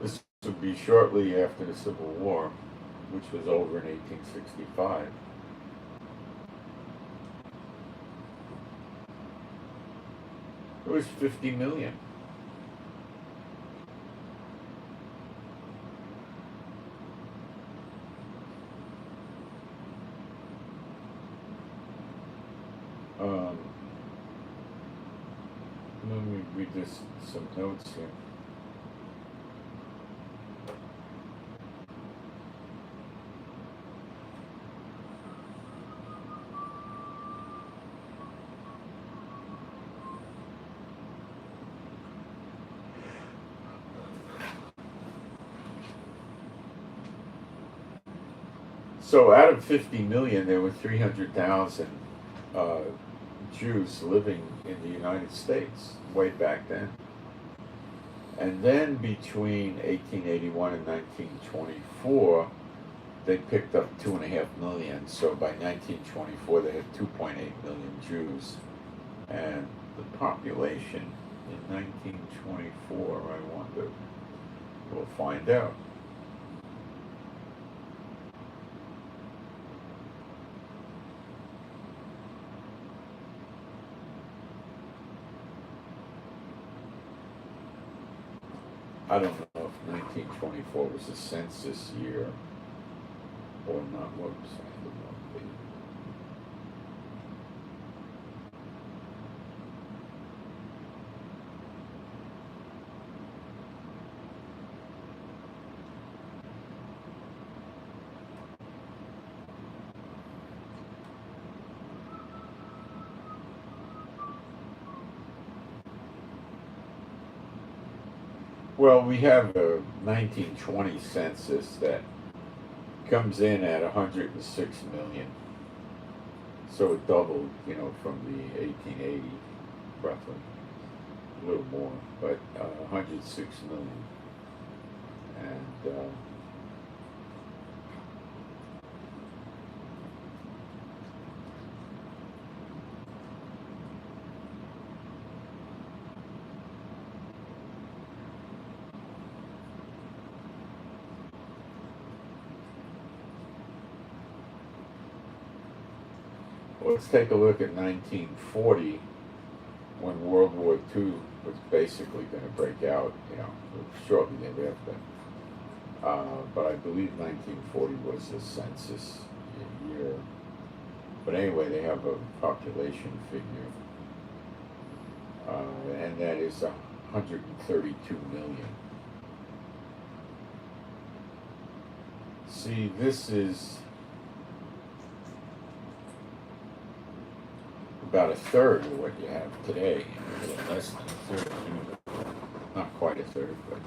This would be shortly after the Civil War, which was over in 1865. It was 50 million. Let me read this, some notes here. So out of 50 million, there were 300,000 Jews living in the United States way back then. And then between 1881 and 1924, they picked up 2.5 million. So by 1924, they had 2.8 million Jews. And the population in 1924, I wonder, we'll find out. I don't know if 1924 was a census year or not. What was I? Well, we have a 1920 census that comes in at 106 million. So it doubled, from the 1880, roughly. A little more, but 106 million. And let's take a look at 1940, when World War II was basically going to break out, shortly thereafter. But I believe 1940 was a census year. But anyway, they have a population figure, and that is 132 million. See, this is about a third of what you have today, a little less than a third, not quite a third, but,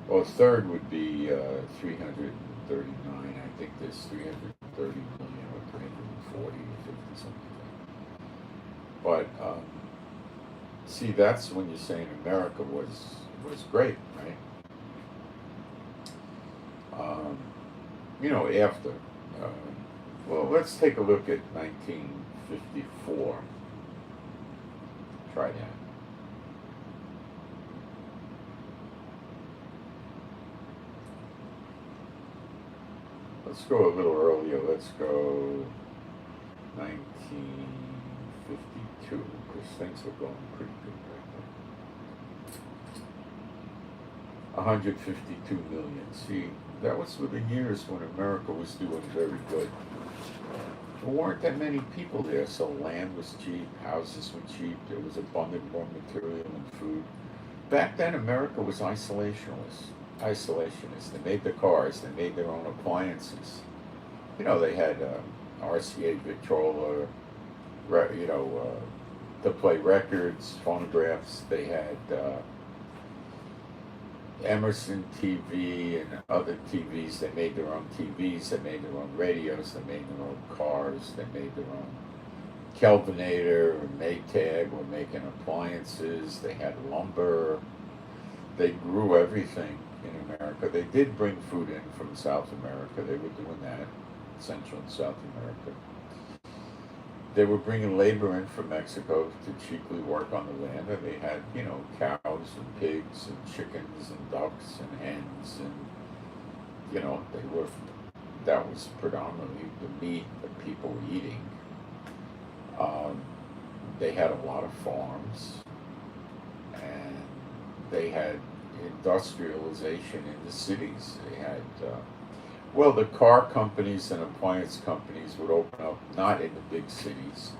well, a third would be 339. I think there's 330 million or 340 or 50, something like that. But, see, that's when you're saying America was great, right? After, well, let's take a look at 1954. Try that. let's go a little earlier. Let's go 1952, because things were going pretty good right then. 152 million. See, that was with the years when America was doing very good. There weren't that many people there, so land was cheap, houses were cheap, there was abundant raw material and food. Back then, America was isolationist. They made the cars, they made their own appliances. You know, they had RCA Victrola, to play records, phonographs. They had Emerson TV and other TVs. They made their own TVs, they made their own radios, they made their own cars, they made their own Kelvinator and Maytag were making appliances. They had lumber. They grew everything in America. They did bring food in from South America. They were doing that, Central and South America. They were bringing labor in from Mexico to cheaply work on the land, and they had, cows and pigs and chickens and ducks and hens, and, that was predominantly the meat that people were eating. They had a lot of farms, and they had industrialization in the cities. They had, the car companies and appliance companies would open up not in the big cities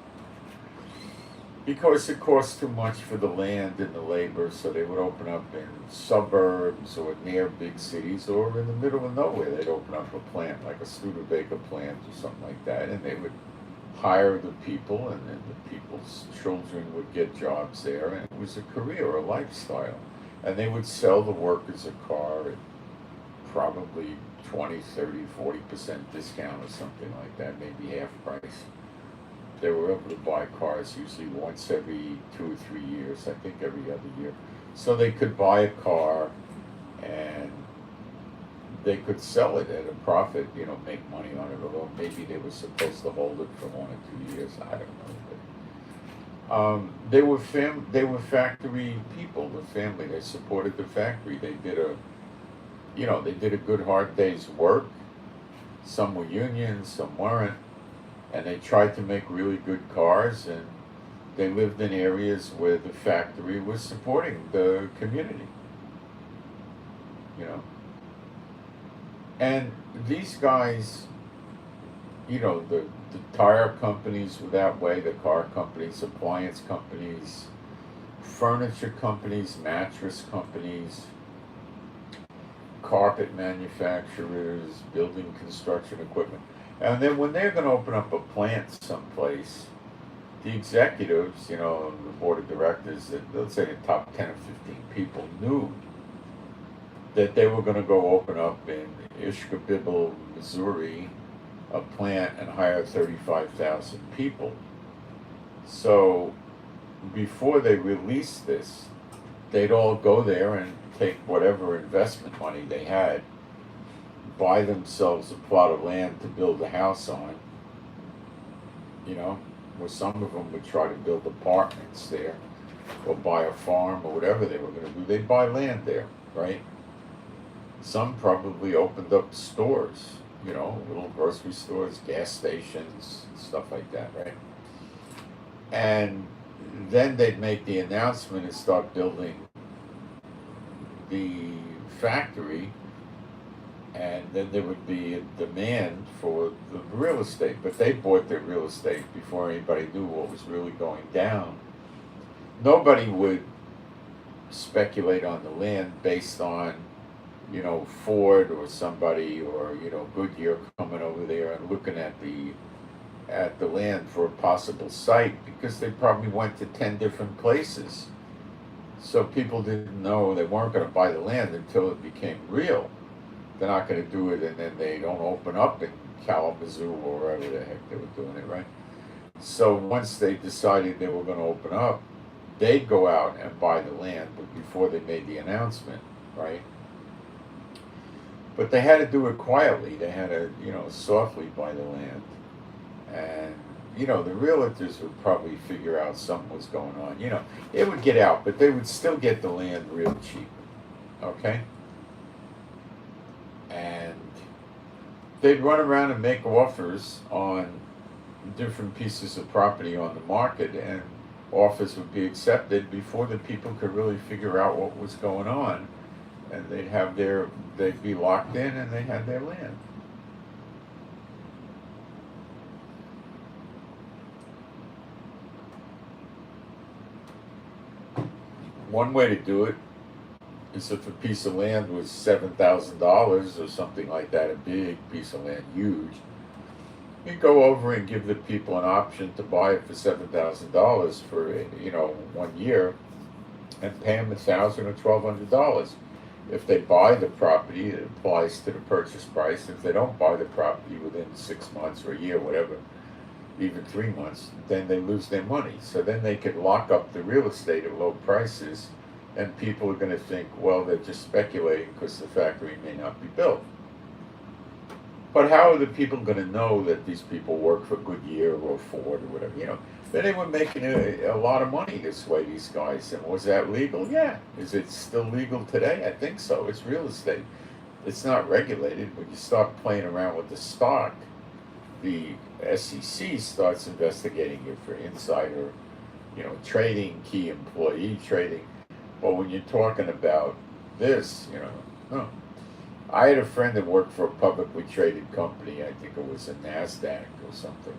because it cost too much for the land and the labor, so they would open up in suburbs or near big cities, or in the middle of nowhere. They'd open up a plant, like a Studebaker plant or something like that, and they would hire the people, and then the people's children would get jobs there, and it was a career, a lifestyle. And they would sell the workers a car at probably 20, 30, 40% discount or something like that, maybe half price. They were able to buy cars usually once every 2 or 3 years, I think every other year. So they could buy a car and they could sell it at a profit, make money on it, although maybe they were supposed to hold it for 1 or 2 years, I don't know. They were factory people, the family. They supported the factory. They did a good hard day's work. Some were union, some weren't, and they tried to make really good cars, and they lived in areas where the factory was supporting the community. And these guys, the tire companies were that way, the car companies, appliance companies, furniture companies, mattress companies, carpet manufacturers, building construction equipment. And then when they're going to open up a plant someplace, the executives, the board of directors, let's say the top 10 or 15 people knew that they were going to go open up in Ishkabibble, Missouri, a plant and hire 35,000 people. So before they released this, they'd all go there and take whatever investment money they had, buy themselves a plot of land to build a house on, where some of them would try to build apartments there, or buy a farm, or whatever they were going to do. They'd buy land there, right? Some probably opened up stores, little grocery stores, gas stations, stuff like that, right? And then they'd make the announcement and start building the factory, and then there would be a demand for the real estate. But they bought their real estate before anybody knew what was really going down. Nobody would speculate on the land based on, Ford or somebody, or, Goodyear coming over there and looking at the land for a possible site, because they probably went to 10 different places. So people didn't know, they weren't going to buy the land until it became real. They're not going to do it, and then they don't open up in Kalamazoo or wherever the heck they were doing it, right? So once they decided they were going to open up, they'd go out and buy the land, but before they made the announcement, right? But they had to do it quietly. They had to, softly buy the land. And, the realtors would probably figure out something was going on. It would get out, but they would still get the land real cheap. Okay? And they'd run around and make offers on different pieces of property on the market, and offers would be accepted before the people could really figure out what was going on, and they'd be locked in and they had their land. One way to do it is if a piece of land was $7,000 or something like that, a big piece of land, huge, you go over and give the people an option to buy it for $7,000 for 1 year, and pay them $1,000 or $1,200. If they buy the property, it applies to the purchase price. If they don't buy the property within 6 months or a year, whatever, even 3 months, then they lose their money. So then they could lock up the real estate at low prices, and people are going to think, well, they're just speculating because the factory may not be built. But how are the people going to know that these people work for Goodyear or Ford or whatever? Then they were making a lot of money this way, these guys. And was that legal? Yeah. Is it still legal today? I think so. It's real estate. It's not regulated, but you start playing around with the stock, the SEC starts investigating you for insider, trading, key employee trading. But when you're talking about this, no. I had a friend that worked for a publicly traded company. I think it was a NASDAQ or something.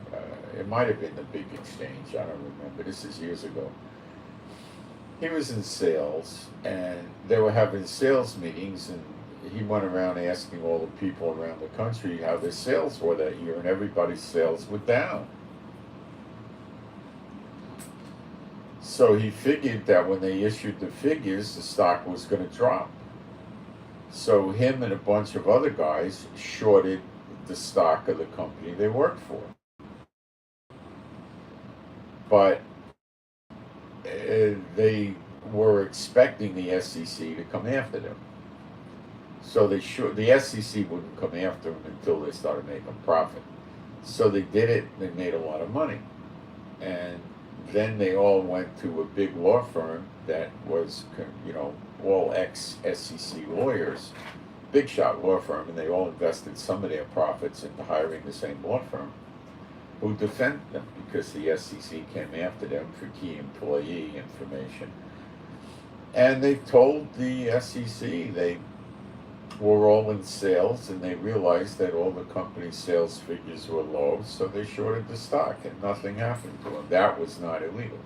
It might have been the big exchange. I don't remember. This is years ago. He was in sales, and they were having sales meetings, and he went around asking all the people around the country how their sales were that year, and everybody's sales were down. So he figured that when they issued the figures, the stock was going to drop. So him and a bunch of other guys shorted the stock of the company they worked for. But they were expecting the SEC to come after them. So the SEC wouldn't come after them until they started making profit. So they did it, they made a lot of money. And then they all went to a big law firm that was, all ex-SEC lawyers, big shot law firm, and they all invested some of their profits into hiring the same law firm who defended them because the SEC came after them for key employee information. And they told the SEC they were all in sales, and they realized that all the company's sales figures were low, so they shorted the stock, and nothing happened to them. That was not illegal.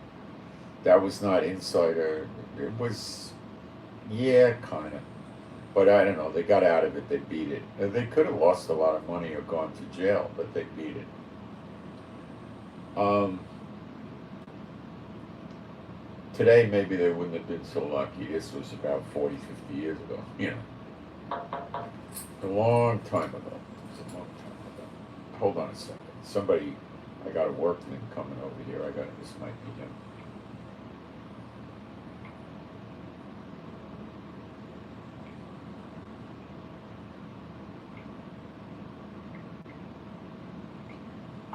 That was not insider. It was, yeah, kind of. But I don't know, they got out of it, they beat it. They could have lost a lot of money or gone to jail, but they beat it. Today, maybe they wouldn't have been so lucky. This was about 40, 50 years ago, A long time ago. It was a long time ago. Hold on a second. I got a workman coming over here. This might be him.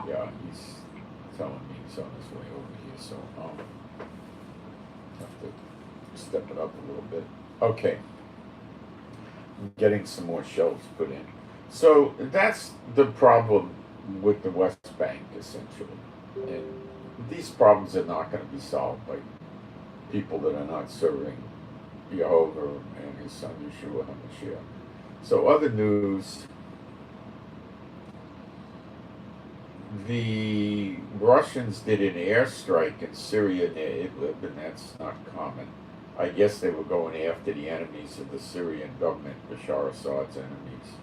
Yeah, he's telling me he's on his way over here, so I'll have to step it up a little bit. Okay. I'm getting some more shelves put in. So that's the problem with the West Bank, essentially. And these problems are not going to be solved by people that are not serving Jehovah and his son Yeshua HaMashiach. So other news, the Russians did an airstrike in Syria near Idlib, and that's not common. I guess they were going after the enemies of the Syrian government, Bashar Assad's enemies.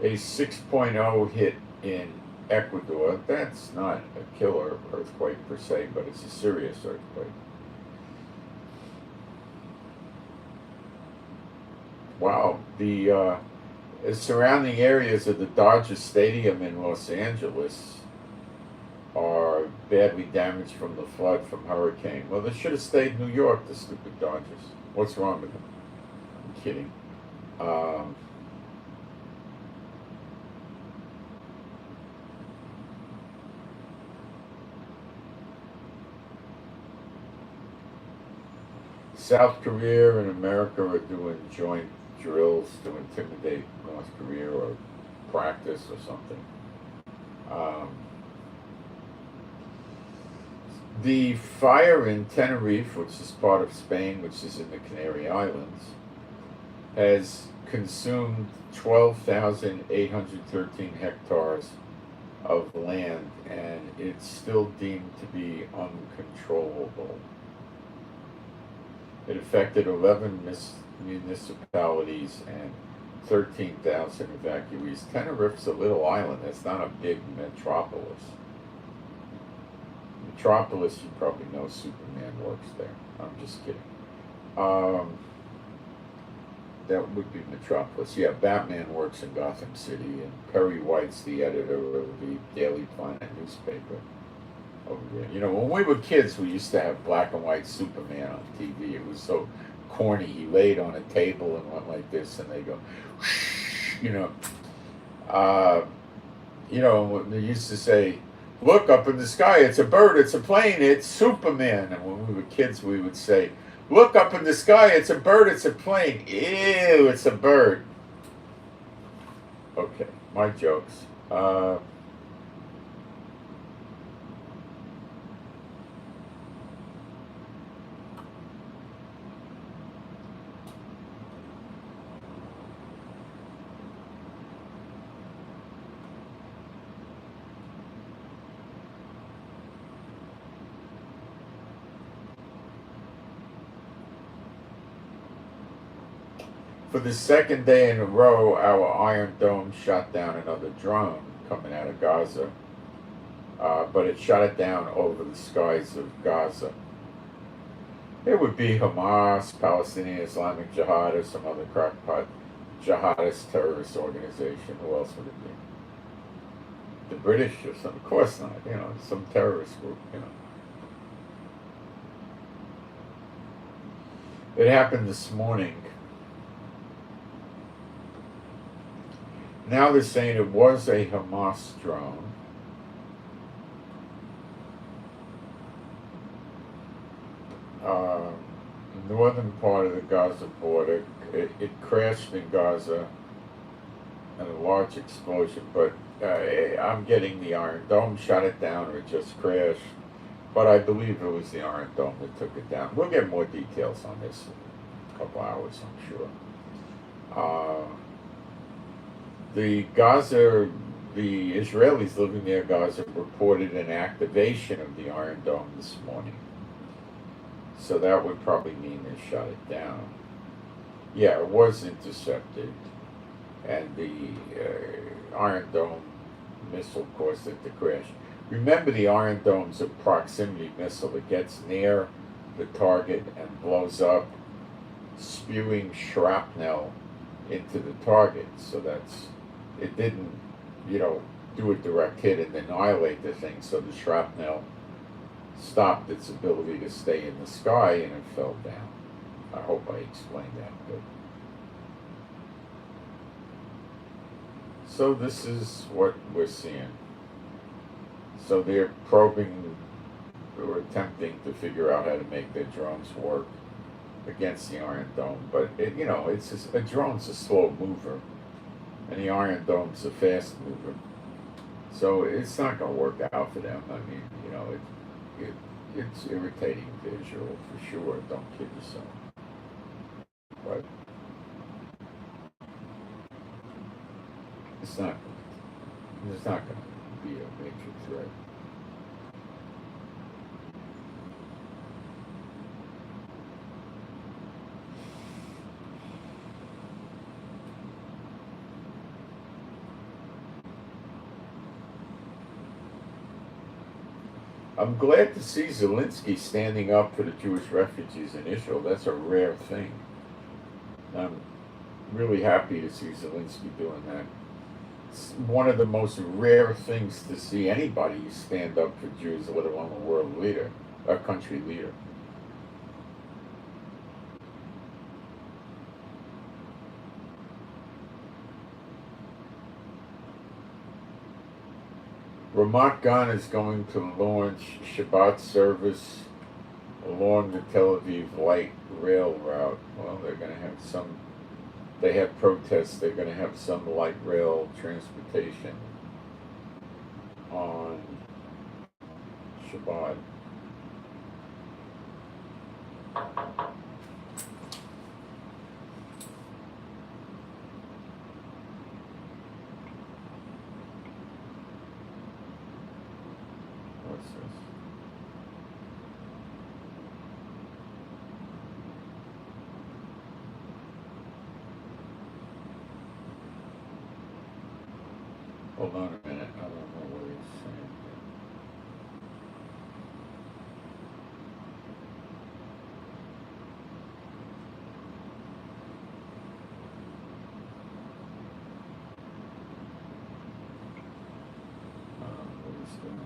A 6.0 hit in Ecuador. That's not a killer earthquake per se, but it's a serious earthquake. Wow, the surrounding areas of the Dodger Stadium in Los Angeles are badly damaged from the flood from hurricane. Well, they should have stayed in New York, the stupid Dodgers. What's wrong with them? I'm kidding. South Korea and America are doing joint drills to intimidate North Korea or practice or something. The fire in Tenerife, which is part of Spain, which is in the Canary Islands, has consumed 12,813 hectares of land, and it's still deemed to be uncontrollable. It affected 11 municipalities and 13,000 evacuees. Tenerife's a little island. It's not a big metropolis. Metropolis, you probably know Superman works there. I'm just kidding. That would be Metropolis. Yeah, Batman works in Gotham City, and Perry White's the editor of the Daily Planet newspaper over there. You know, when we were kids, we used to have black and white Superman on TV. It was so corny. He laid on a table and went like this, and they go, you know. They used to say, "Look up in the sky, it's a bird, it's a plane, it's Superman." And when we were kids, we would say, "Look up in the sky, it's a bird, it's a plane. Ew, it's a bird." Okay, my jokes. For the second day in a row, our Iron Dome shot down another drone coming out of Gaza, but it shot it down over the skies of Gaza. It would be Hamas, Palestinian Islamic Jihad, or some other crackpot jihadist terrorist organization. Who else would it be? The British or something? Of course not. You know, some terrorist group. You know. It happened this morning. Now they're saying it was a Hamas drone. Northern part of the Gaza border. It crashed in Gaza and a large explosion, but I'm getting the Iron Dome shot it down, or it just crashed. But I believe it was the Iron Dome that took it down. We'll get more details on this in a couple hours, I'm sure. The Israelis living near Gaza reported an activation of the Iron Dome this morning. So that would probably mean they shot it down. Yeah, it was intercepted. And the Iron Dome missile caused it to crash. Remember, the Iron Dome's a proximity missile. It gets near the target and blows up, spewing shrapnel into the target. So it didn't, do a direct hit and annihilate the thing. So the shrapnel stopped its ability to stay in the sky, and it fell down. I hope I explained that good. So this is what we're seeing. So they're probing or attempting to figure out how to make their drones work against the Iron Dome. But it's just, a drone's a slow mover, and the Iron Dome's a fast mover. So it's not going to work out for them. I mean, it's irritating visual for sure. Don't kid yourself. But it's not going to be a major threat. I'm glad to see Zelensky standing up for the Jewish refugees in Israel. That's a rare thing. I'm really happy to see Zelensky doing that. It's one of the most rare things to see anybody stand up for Jews, let alone a world leader, a country leader. Ramat Gan is going to launch Shabbat service along the Tel Aviv light rail route. Well, they're going to have some they have protests. They're going to have some light rail transportation on Shabbat. What's this? Hold on a minute. I don't know what he's saying. What is that?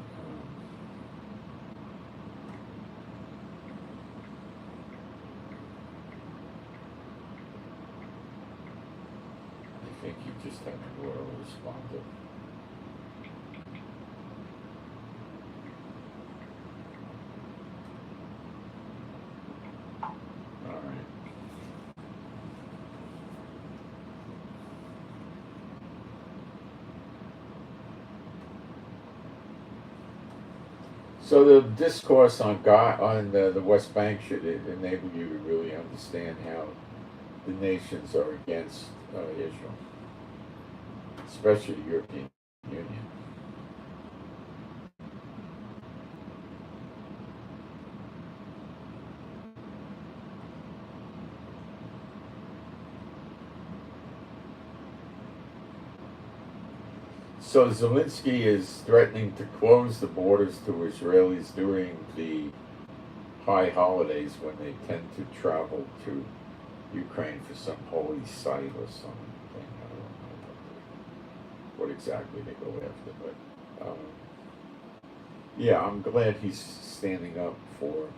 I think he just had a royal responded. So the discourse on God on the West Bank should enable you to really understand how the nations are against Israel, especially the European Union. So Zelensky is threatening to close the borders to Israelis during the high holidays when they tend to travel to Ukraine for some holy site or something. I don't know what exactly they go after, but yeah, I'm glad he's standing up for.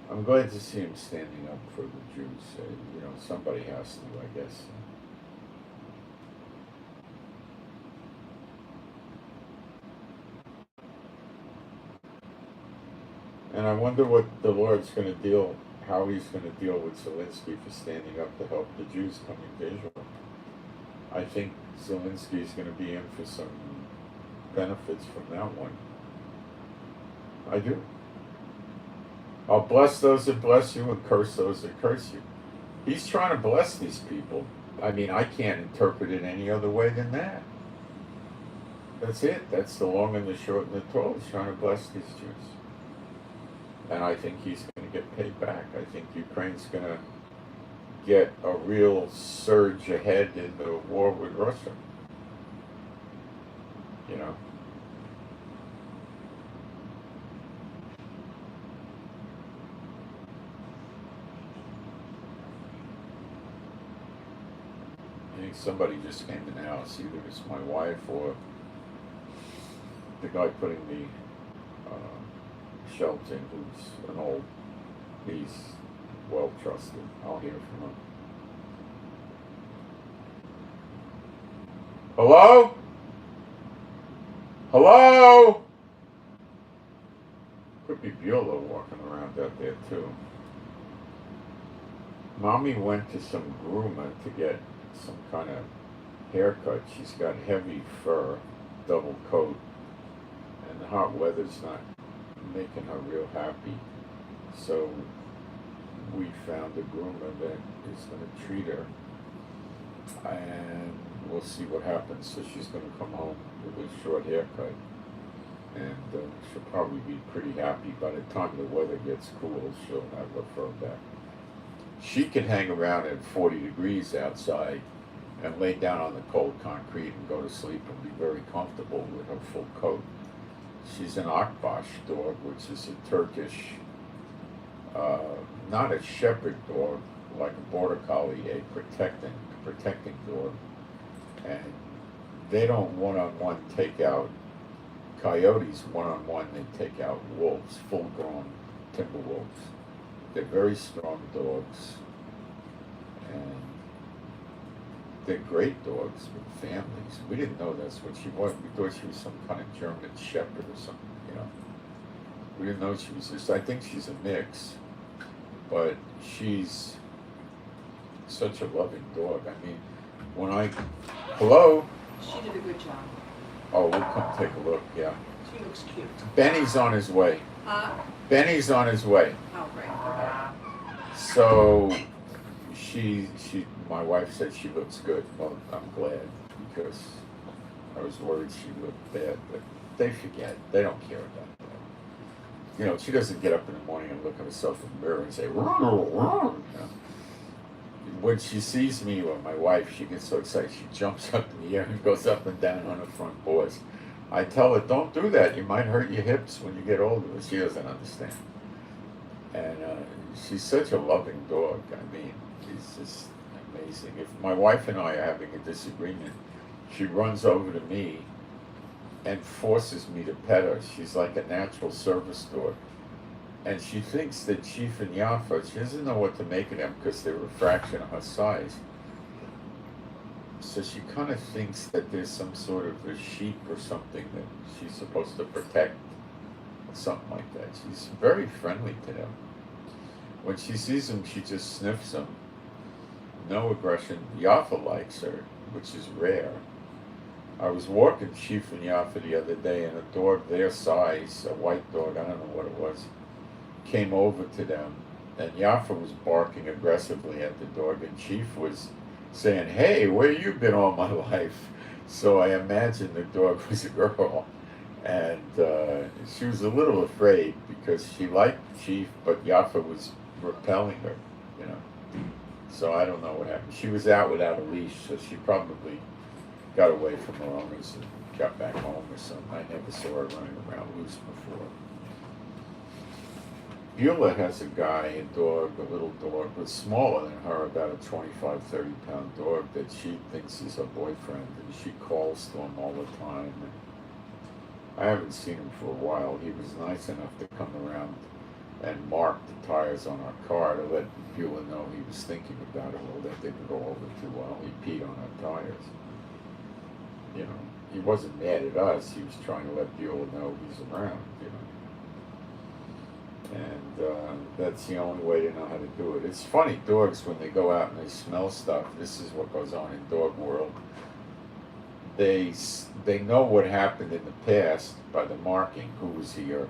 I'm glad to see him standing up for the Jews. Somebody has to, I guess. And I wonder what the Lord's going to how he's going to deal with Zelensky for standing up to help the Jews coming to Israel. I think Zelensky's going to be in for some benefits from that one. I do. I'll bless those that bless you and curse those that curse you. He's trying to bless these people. I mean, I can't interpret it any other way than that. That's it. That's the long and the short and the tall. He's trying to bless these Jews. And I think he's going to get paid back. I think Ukraine's going to get a real surge ahead in the war with Russia. I think somebody just came in the house. Either it's my wife or the guy putting the shelves in, who's an old, he's well trusted. I'll hear from him. Hello? Hello? Could be Beulah walking around out there too. Mommy went to some groomer to get some kind of haircut. She's got heavy fur, double coat, and the hot weather's not making her real happy. So we found a groomer that is going to treat her, and we'll see what happens. So she's going to come home with a short haircut, and she'll probably be pretty happy. By the time the weather gets cool, she'll have her fur back. She can hang around at 40 degrees outside and lay down on the cold concrete and go to sleep and be very comfortable with her full coat. She's an Akbash dog, which is a Turkish, not a shepherd dog like a border collie, a protecting dog. And they don't one-on-one take out coyotes. One-on-one, they take out wolves, full-grown timber wolves. They're very strong dogs, and they're great dogs with families. We didn't know that's what she was. We thought she was some kind of German shepherd or something, We didn't know she was this. I think she's a mix. but she's such a loving dog. I mean, when I, hello? She did a good job. Oh, we'll come take a look, yeah. She looks cute. Benny's on his way. Huh? Benny's on his way. Oh, great. So, my wife said she looks good. Well, I'm glad, because I was worried she looked bad, but they forget. They don't care about that. You know, she doesn't get up in the morning and look at herself in the mirror and say, you know. When she sees me or my wife, she gets so excited, she jumps up in the air and goes up and down on her front paws. I tell her, don't do that. You might hurt your hips when you get older, but she doesn't understand. And she's such a loving dog. I mean, she's just amazing. If my wife and I are having a disagreement, she runs over to me and forces me to pet her. She's like a natural service dog. And she thinks that Chief and Yafa, she doesn't know what to make of them because they're a fraction of her size. So she kind of thinks that there's some sort of a sheep or something that she's supposed to protect, or something like that. She's very friendly to them. When she sees them, she just sniffs them. No aggression. Yafa likes her, which is rare. I was walking Chief and Yafa the other day, and a dog their size, a white dog, I don't know what it was, came over to them, and Yafa was barking aggressively at the dog, and Chief was saying, hey, where you been all my life? So I imagine the dog was a girl, and she was a little afraid because she liked Chief, but Yafa was repelling her, you know. So I don't know what happened. She was out without a leash, so she probably got away from her owners and got back home or something. I never saw her running around loose before. Beulah has a guy, a dog, a little dog, but smaller than her, about a 25, 30-pound dog that she thinks is her boyfriend, and she calls to him all the time. And I haven't seen him for a while. He was nice enough to come around and mark the tires on our car to let Beulah know he was thinking about her, or that they would go over too while he peed on our tires. You know, he wasn't mad at us. He was trying to let Beulah know he's around, you know. And that's the only way to know how to do it. It's funny, dogs, when they go out and they smell stuff, this is what goes on in dog world. They know what happened in the past by the marking, who was here,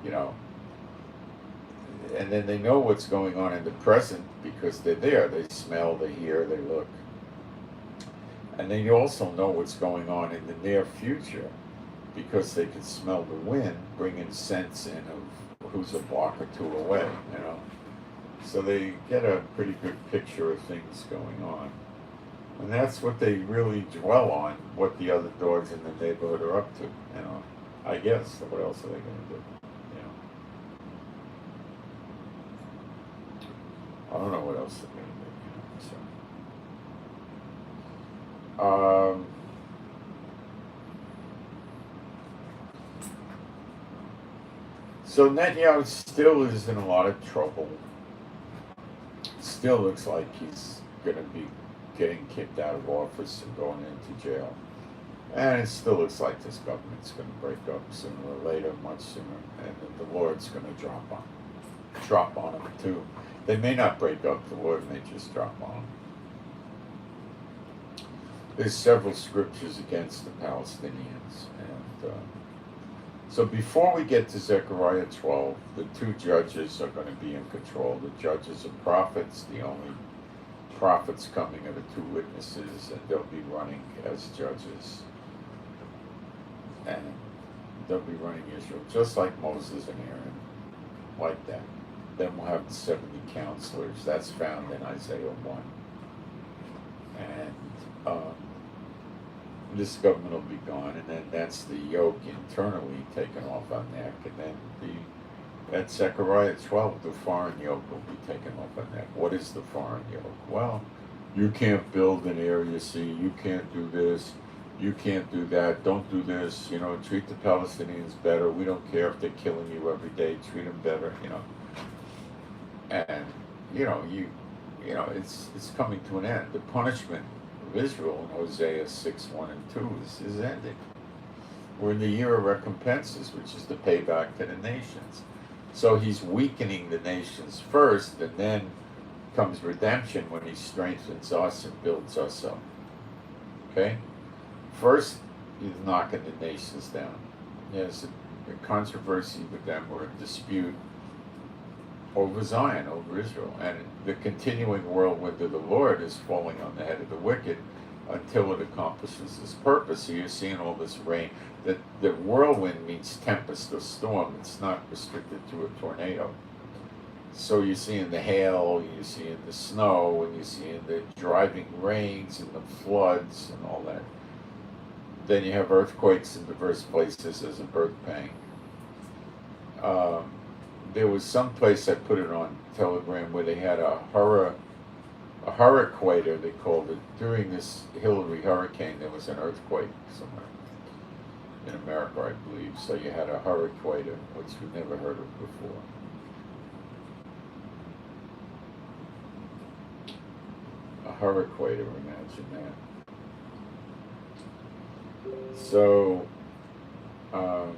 you know. And then they know what's going on in the present because they're there. They smell, they hear, they look. And they also know what's going on in the near future because they can smell the wind, bringing scents in of who's a block or two away, you know. So they get a pretty good picture of things going on. And that's what they really dwell on, what the other dogs in the neighborhood are up to, you know. I guess, so what else are they going to do, you know. I don't know what else they're going to do, you know, so. So Netanyahu still is in a lot of trouble. Still looks like he's going to be getting kicked out of office and going into jail. And it still looks like this government's going to break up sooner or later, much sooner. And the Lord's going to drop on them too. They may not break up, the Lord may just drop on them. There's several scriptures against the Palestinians. And so before we get to Zechariah 12, the two judges are going to be in control. The judges are prophets, the only prophets coming are the two witnesses, and they'll be running as judges. And they'll be running Israel, just like Moses and Aaron, like that. Then we'll have the 70 counselors. That's found in Isaiah 1. And this government will be gone, and then that's the yoke internally taken off our neck, and then at Zechariah 12, the foreign yoke will be taken off our neck. What is the foreign yoke? Well, you can't build an Area C, you can't do this, you can't do that, don't do this, you know, treat the Palestinians better, we don't care if they're killing you every day, treat them better, you know. And, you know, it's coming to an end. The punishment of Israel in Hosea 6, 1 and 2 is ending. We're in the year of recompenses, which is the payback to the nations. So he's weakening the nations first, and then comes redemption when he strengthens us and builds us up. Okay? First, he's knocking the nations down. There's a controversy with them, or a dispute over Zion, over Israel. And the continuing whirlwind of the Lord is falling on the head of the wicked until it accomplishes its purpose. So you're seeing all this rain. The whirlwind means tempest or storm. It's not restricted to a tornado. So you're seeing the hail, you're seeing the snow, and you're seeing the driving rains and the floods and all that. Then you have earthquakes in diverse places as a birth pang. There was some place, I put it on Telegram, where they had a hurricaneator, they called it. During this Hillary hurricane, there was an earthquake somewhere in America, I believe. So you had a hurricaneator, which we've never heard of before. A hurricaneator, imagine that. So, all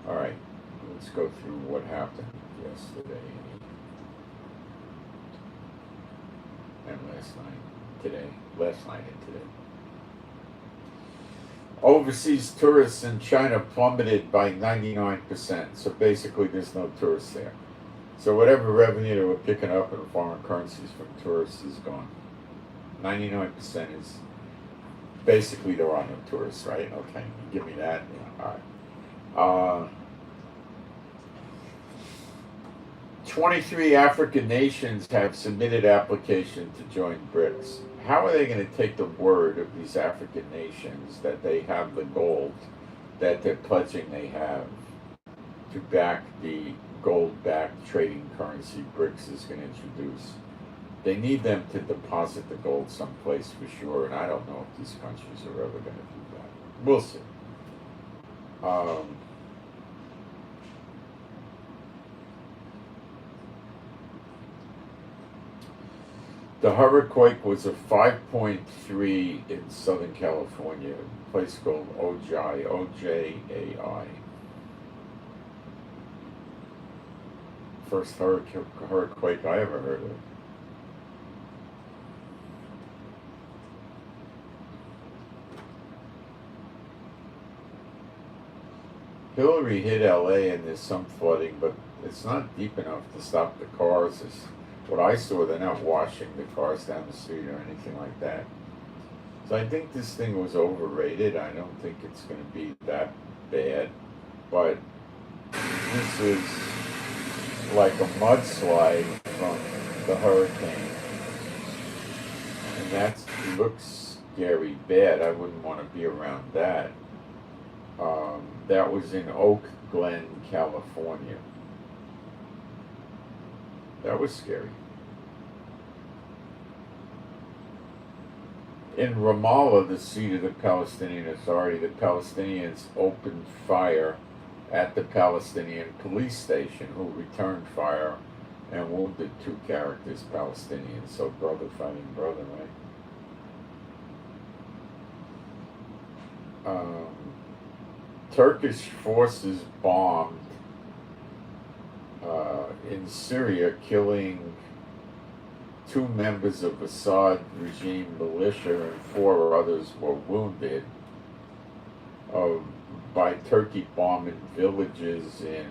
right, let's go through what happened yesterday and last night and today. Overseas tourists in China plummeted by 99%. So basically, there's no tourists there. So whatever revenue they were picking up in foreign currencies from tourists is gone. 99% is basically there are no tourists, right? Okay, give me that. Yeah, all right. 23 African nations have submitted application to join BRICS. How are they going to take the word of these African nations that they have the gold that they're pledging they have to back the gold-backed trading currency BRICS is going to introduce? They need them to deposit the gold someplace for sure, and I don't know if these countries are ever going to do that. We'll see. The hurricane was a 5.3 in Southern California, a place called Ojai, O-J-A-I. First hurricane I ever heard of. Hillary hit LA and there's some flooding, but it's not deep enough to stop the cars. It's what I saw, they're not washing the cars down the street or anything like that. So I think this thing was overrated. I don't think it's going to be that bad. But this is like a mudslide from the hurricane. And that looks scary bad. I wouldn't want to be around that. That was in Oak Glen, California. That was scary. In Ramallah, the seat of the Palestinian Authority, the Palestinians opened fire at the Palestinian police station, who returned fire and wounded 2 characters, Palestinians. So brother fighting brother, right? Turkish forces bombed in Syria, killing 2 members of Assad regime militia, and 4 others were wounded by Turkey bombing villages in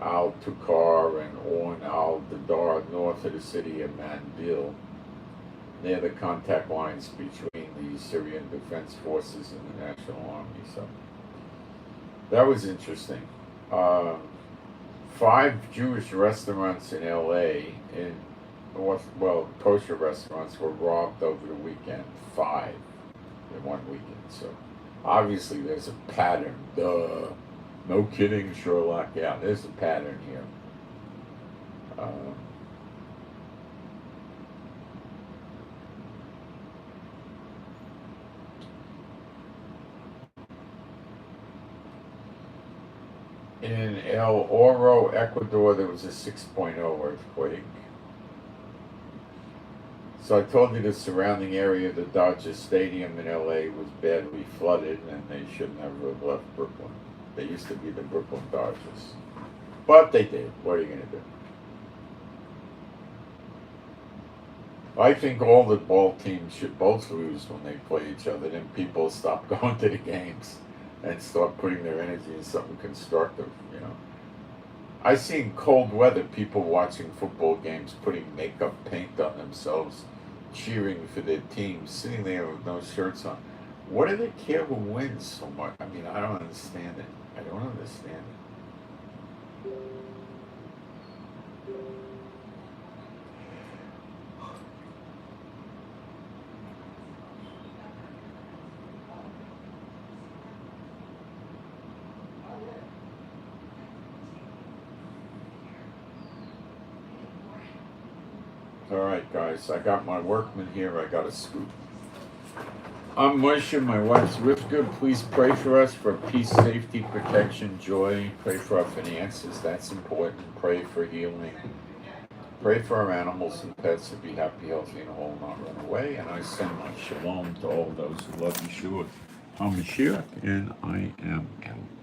Al-Tukar and On al-Dadar, north of the city of Manbij, near the contact lines between the Syrian Defense Forces and the National Army. So that was interesting. 5 Jewish restaurants in LA, kosher restaurants, were robbed over the weekend. 5 in one weekend. So obviously there's a pattern. Duh. No kidding, Sherlock. Yeah, there's a pattern here. In El Oro, Ecuador, there was a 6.0 earthquake. So I told you the surrounding area of the Dodger Stadium in LA was badly flooded and they shouldn't have left Brooklyn. They used to be the Brooklyn Dodgers. But they did. What are you going to do? I think all the ball teams should both lose when they play each other. Then people stop going to the games and start putting their energy in something constructive, you know. I see in cold weather people watching football games putting makeup paint on themselves, cheering for their team, sitting there with no shirts on. What do they care who wins so much? I mean, I don't understand it. I don't understand it. Alright guys, I got my workman here, I got a scoop. I'm Moshe, my wife's Rivka. Please pray for us for peace, safety, protection, joy. Pray for our finances, that's important. Pray for healing. Pray for our animals and pets to be happy, healthy, and whole, not run away. And I send my shalom to all those who love Yeshua HaMashiach, and I am out.